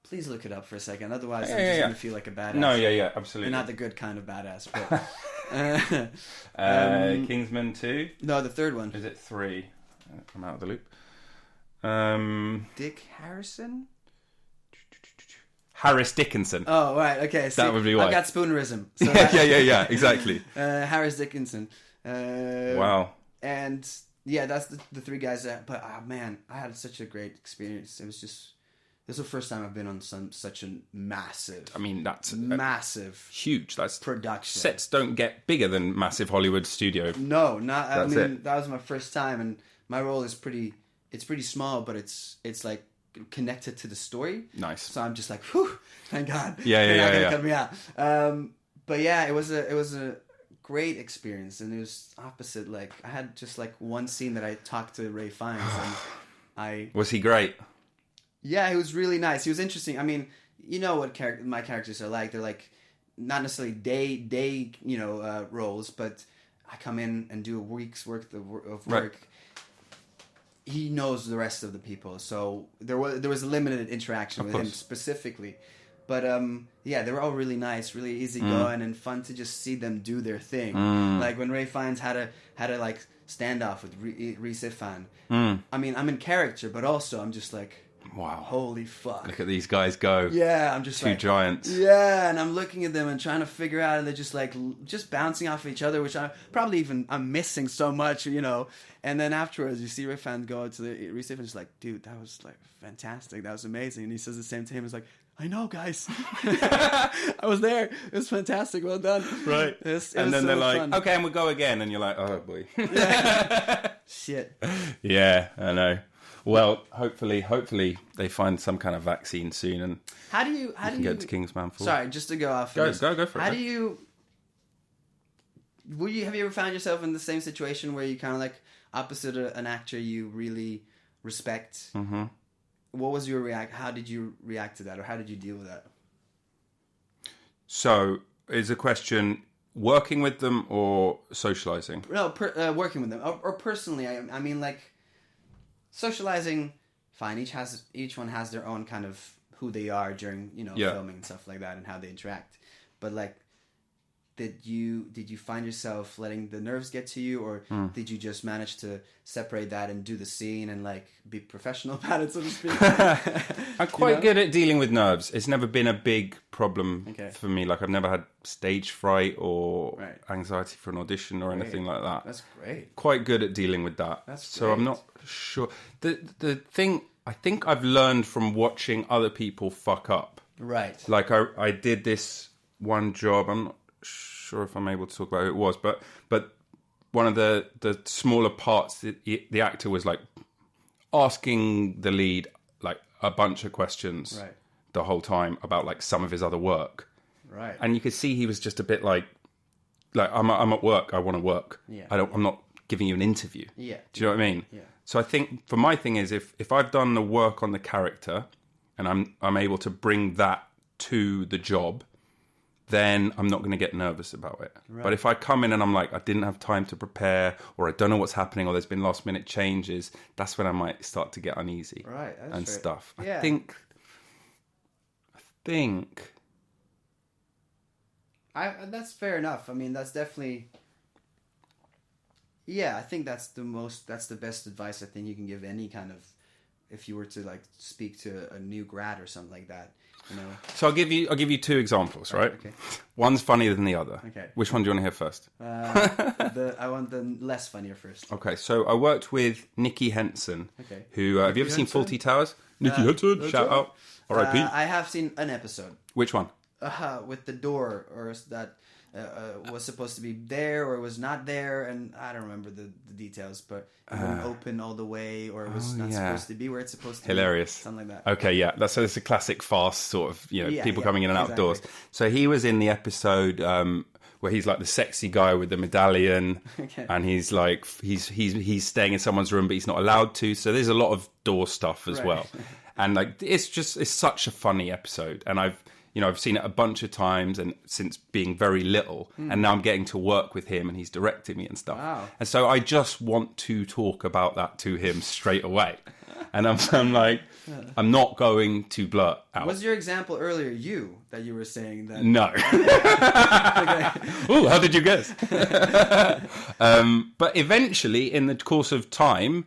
Please look it up for a second. Otherwise, I'm just going to feel like a badass. No, yeah, absolutely. And not the good kind of badass, but... Kingsman 2? No, the third one. Is it 3? I'm out of the loop. Dick Harrison? Harris Dickinson. Oh, right, okay. See, that would be why. I've got spoonerism. So yeah, exactly. Harris Dickinson. Wow. And yeah, that's the three guys that... But, man, I had such a great experience. It was just... This is the first time I've been on such a massive... I mean, that's... massive... huge. That's... production. Sets don't get bigger than massive Hollywood studio. No, not... I mean, that was my first time, and my role is pretty... It's pretty small, but it's like connected to the story. Nice. So I'm just like, whew, thank God. Yeah. They're not gonna cut me out. But yeah, it was a great experience, and it was opposite. Like, I had just like one scene that I talked to Ray Fiennes, and Was he great? Yeah, he was really nice. He was interesting. I mean, you know what my characters are like. They're like not necessarily day roles, but I come in and do a week's worth of work. Right. He knows the rest of the people, so there was limited interaction with him specifically. But yeah, they were all really nice, really easygoing, and fun to just see them do their thing. Like when Ray Fiennes had a like standoff with Reese Ifan. I mean, I'm in character, but also I'm just like, wow, holy fuck! Look at these guys go. Yeah, I'm just two like, giants. Yeah, and I'm looking at them and trying to figure out, and they're just like bouncing off each other, which I'm missing so much, you know. And then afterwards, you see Ray Fiennes go to the Reese Ifan, and just like, dude, that was like fantastic, that was amazing. And he says the same to him. He's like, I know, guys. I was there. It was fantastic. Well done. Right. It was and then so they're like, fun. okay, and we'll go again. And you're like, oh, boy. Shit. Yeah, I know. Well, hopefully they find some kind of vaccine soon, and how do you get to Kingsman 4. Sorry, just to go off. Go for it. How do you? Have you ever found yourself in the same situation where you kind of like opposite an actor you really respect? Mm-hmm. What was your How did you react to that, or how did you deal with that? So, is the question working with them or socializing? No, working with them, or personally. I mean, like socializing. Fine, each one has their own kind of who they are during filming and stuff like that, and how they interact. But like, did you find yourself letting the nerves get to you, or did you just manage to separate that and do the scene and like be professional about it, so to speak? I'm quite good at dealing with nerves. It's never been a big problem for me. Like, I've never had stage fright or anxiety for an audition or anything like that. That's great. Quite good at dealing with that. That's great. So I'm not sure. The thing I think I've learned from watching other people fuck up. Right. Like I did this one job. I'm not sure if I'm able to talk about who it was, but one of the smaller parts, the actor was like asking the lead like a bunch of questions the whole time about like some of his other work, right? And you could see he was just a bit like I'm at work, I want to work. Yeah. I'm not giving you an interview. Yeah. Do you know what I mean? Yeah. So I think for my thing is if I've done the work on the character and I'm able to bring that to the job, then I'm not going to get nervous about it. Right. But if I come in and I'm like, I didn't have time to prepare, or I don't know what's happening, or there's been last minute changes, that's when I might start to get uneasy. Right. And fair. Stuff. Yeah. I think that's fair enough. I mean, that's definitely. Yeah, I think that's the best advice I think you can give any kind of, if you were to like speak to a new grad or something like that, you know. So I'll give you 2 examples, right? Okay. One's funnier than the other. Okay. Which one do you want to hear first? I want the less funnier first. Okay, so I worked with Nicky Henson. Okay. Who have you ever seen Fawlty Towers? Nicky Henson, shout out. R.I.P. I have seen an episode. Which one? With the door, or that was supposed to be there, or was not there, and I don't remember the details, but it wouldn't open all the way, or it was not supposed to be where it's supposed to Hilarious. be. Something like that. Okay, yeah. It's a classic farce sort of, people coming in and out of doors. So he was in the episode where he's like the sexy guy with the medallion, and he's like, he's staying in someone's room, but he's not allowed to. So there's a lot of door stuff as well. And like, it's such a funny episode. And I've seen it a bunch of times, and since being very little, and now I'm getting to work with him, and he's directing me and stuff. Wow. And so I just want to talk about that to him straight away. And I'm like, I'm not going to blurt out. Was your example earlier that you were saying that? No. Oh, how did you guess? But eventually, in the course of time,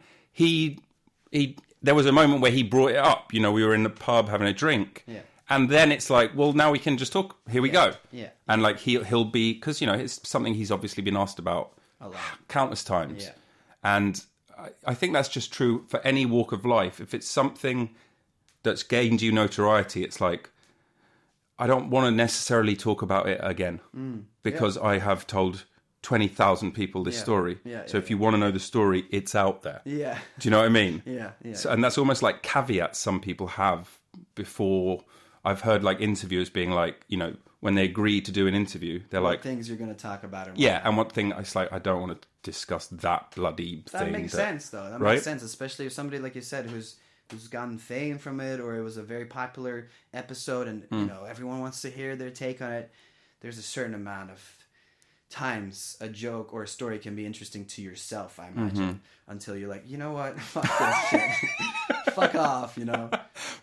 there was a moment where he brought it up. We were in the pub having a drink. Yeah. And then it's like, well, now we can just talk. Here we go. Yeah. And like he'll be, because it's something he's obviously been asked about countless times. Yeah. And I think that's just true for any walk of life. If it's something that's gained you notoriety, it's like, I don't want to necessarily talk about it again because I have told 20,000 people this story. Yeah, so if you want to know the story, it's out there. Yeah. Do you know what I mean? Yeah. So, and that's almost like caveats some people have before. I've heard like interviewers being like, when they agree to do an interview, they're what like, things you're going to talk about. And one thing it's like, I don't want to discuss that bloody thing. That makes sense, though. That makes sense, especially if somebody like you said who's gotten fame from it, or it was a very popular episode, and everyone wants to hear their take on it. There's a certain amount of times a joke or a story can be interesting to yourself, I imagine, until you're like, you know what, fuck this shit. Fuck off,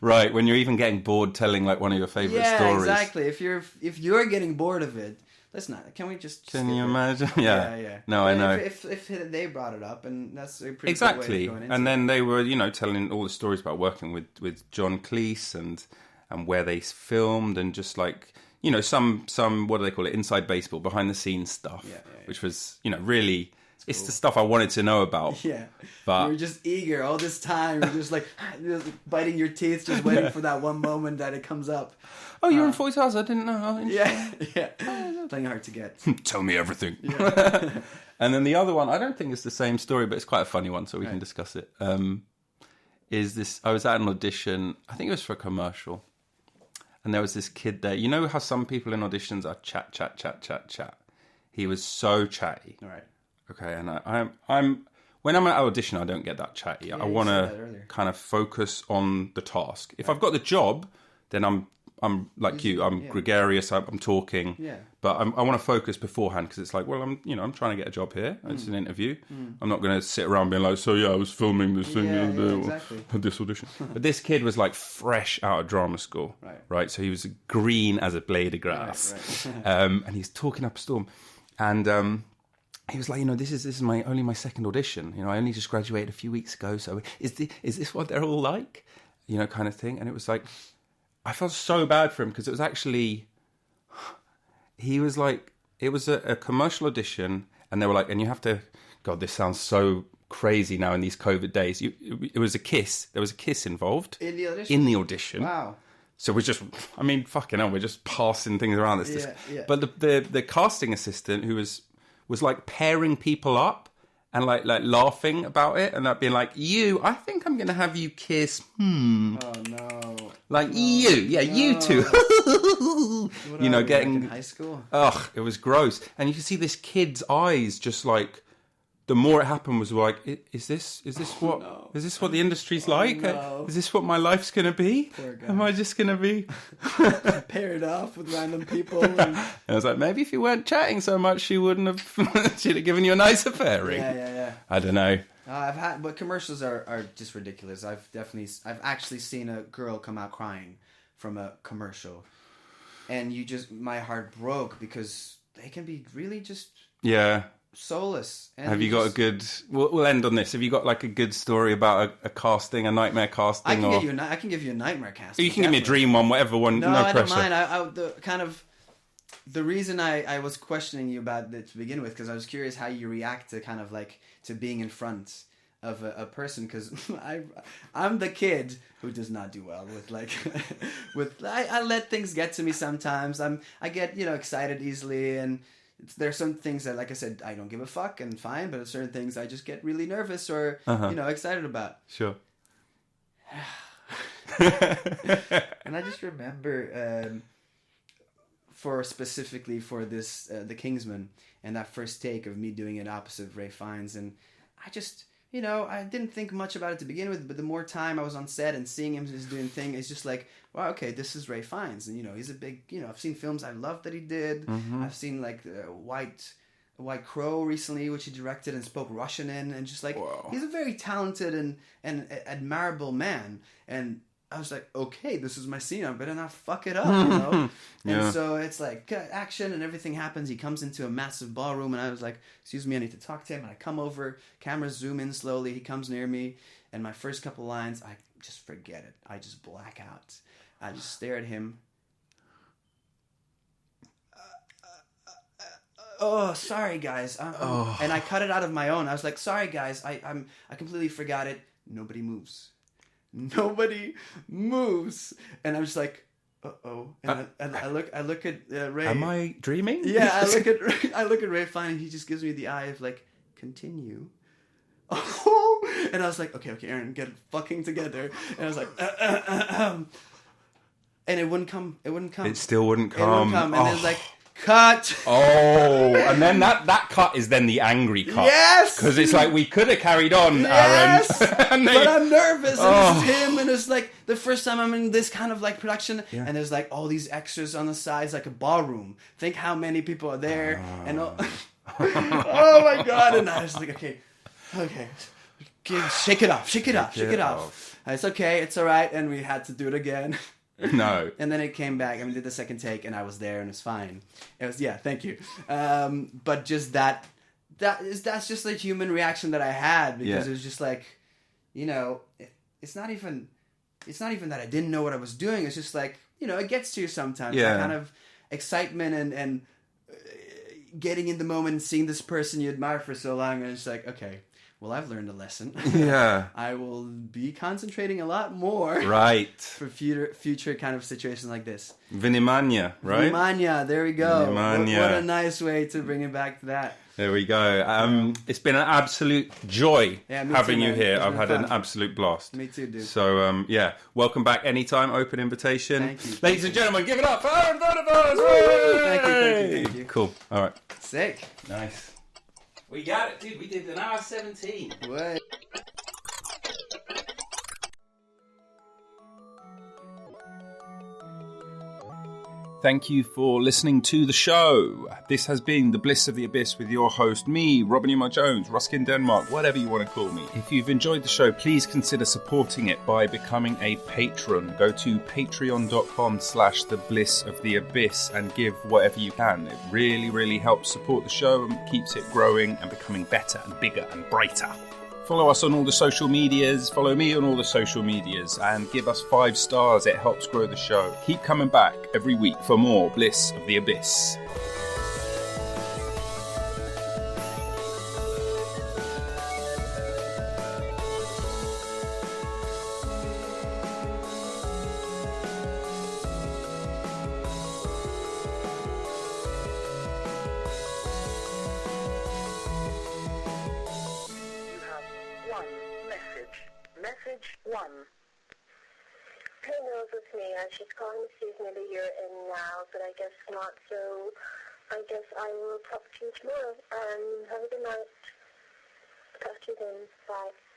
Right, when you're even getting bored telling like one of your favorite stories. Yeah, exactly. If you're getting bored of it, let's not. Can we just? Can you imagine? Yeah. No, I know. If they brought it up, and that's a pretty exactly. good way of going into and then it. they were, telling all the stories about working with John Cleese and where they filmed, and just like some what do they call it, inside baseball, behind the scenes stuff, which was really. It's the stuff I wanted to know about. Yeah. But you were just eager all this time. You're just like biting your teeth, just waiting for that one moment that it comes up. Oh, you're in Fawlty Towers? I didn't know. Yeah. Playing hard to get. Tell me everything. Yeah. And then the other one, I don't think it's the same story, but it's quite a funny one, so we can discuss it. Is this, I was at an audition, I think it was for a commercial. And there was this kid there. You know how some people in auditions are chat. He was so chatty. All right. Okay, and I'm when I'm at audition, I don't get that chatty. I want to kind of focus on the task. If I've got the job, then I'm like you. I'm gregarious. I'm talking. Yeah. But I want to focus beforehand, because it's like, well, I'm trying to get a job here. It's an interview. I'm not going to sit around being like, so I was filming this thing the other day, or this audition. But this kid was like fresh out of drama school, right? So he was green as a blade of grass, right. And he's talking up a storm, and. He was like, this is only my second audition. I only just graduated a few weeks ago. So is this what they're all like? Kind of thing. And it was like, I felt so bad for him, because it was actually, he was like, it was a commercial audition, and they were like, and you have to, God, this sounds so crazy now in these COVID days. It was a kiss. There was a kiss involved in the audition. Wow. So we're just, fucking hell, we're just passing things around. But the casting assistant, who was like pairing people up and like laughing about it, and that being like, I think I'm going to have you kiss. Oh no. Like you two. Getting in high school. Ugh, it was gross. And you can see this kid's eyes just like the more it happened was like, is this what the industry's like? No. Is this what my life's gonna be? Am I just gonna be paired off with random people? And I was like, maybe if you weren't chatting so much, she'd have given you a nicer pairing. Yeah. I don't know. But commercials are just ridiculous. I've actually seen a girl come out crying from a commercial, and my heart broke because they can be really just soulless. And have you got a good? We'll end on this. Have you got like a good story about a casting, a nightmare casting? I can give you a nightmare casting. You can give me a dream one, whatever one. No I pressure. don't mind. The reason I was questioning you about it to begin with, because I was curious how you react to kind of like to being in front of a person, because I'm the kid who does not do well with like I let things get to me sometimes. I get excited easily, and there's some things that, like I said, I don't give a fuck and fine, but certain things I just get really nervous or excited about. Sure. And I just remember specifically for this the Kingsman, and that first take of me doing it opposite Ralph Fiennes, and I just I didn't think much about it to begin with, but the more time I was on set and seeing him just doing thing, it's just like, wow, okay, this is Ralph Fiennes, and he's a big, I've seen films I love that he did. Mm-hmm. I've seen like White Crow recently, which he directed and spoke Russian in, and just like he's a very talented and admirable man, and I was like, okay, this is my scene. I better not fuck it up, And so it's like action and everything happens. He comes into a massive ballroom, and I was like, excuse me, I need to talk to him. And I come over, cameras zoom in slowly. He comes near me, and my first couple lines, I just forget it. I just black out. I just stare at him. Oh, sorry, guys. And I cut it out of my own. I was like, sorry, guys. I completely forgot it. Nobody moves. And I'm just like, uh-oh. And I look at Ray. Am I dreaming? Yeah, I look at Ray Fine, and he just gives me the eye of like, continue. Oh, and I was like, okay, Aaron, get it fucking together. And I was like, and it wouldn't come. It still wouldn't come. And it was like, cut. Oh, and then that cut is then the angry cut. Yes, because it's like we could have carried on, yes, Aaron. But I'm nervous. And it's him, and it's like the first time I'm in this kind of like production, and there's like all these extras on the sides, like a ballroom. Think how many people are there, and oh my god! And I was like, okay, shake it off. It's okay, it's all right, and we had to do it again. No. And then it came back, and we did the second take, and I was there, and it's fine. It was, thank you. But just that's just the human reaction that I had, because it was just like, it's not even that I didn't know what I was doing. It's just like, it gets to you sometimes. That kind of excitement and getting in the moment and seeing this person you admire for so long, and it's like, okay, well, I've learned a lesson. Yeah. I will be concentrating a lot more. Right. For future kind of situations like this. Vнимание, right? Vнимание, there we go. Vнимание. What a nice way to bring it back to that. There we go. It's been an absolute joy having you here. I've had an absolute blast. Me too, dude. So, welcome back anytime. Open invitation. Thank you. Ladies and gentlemen, give it up for Aaron Vodovoz! Thank you. Cool. All right. Sick. Nice. We got it, dude. We did an hour 17. What? Thank you for listening to the show. This has been The Bliss of the Abyss with your host, me, Robin Umar Jones, Ruskin Denmark, whatever you want to call me. If you've enjoyed the show, please consider supporting it by becoming a patron. Go to patreon.com/The Bliss of the Abyss and give whatever you can. It really, really helps support the show and keeps it growing and becoming better and bigger and brighter. Follow us on all the social medias, follow me on all the social medias, and give us 5 stars. It helps grow the show. Keep coming back every week for more Bliss of the Abyss. Message 1. Hey, Nose, it's me. She's calling to see if maybe you're in now, but I guess not, so I guess I will talk to you tomorrow. Have a good night. you then. Bye.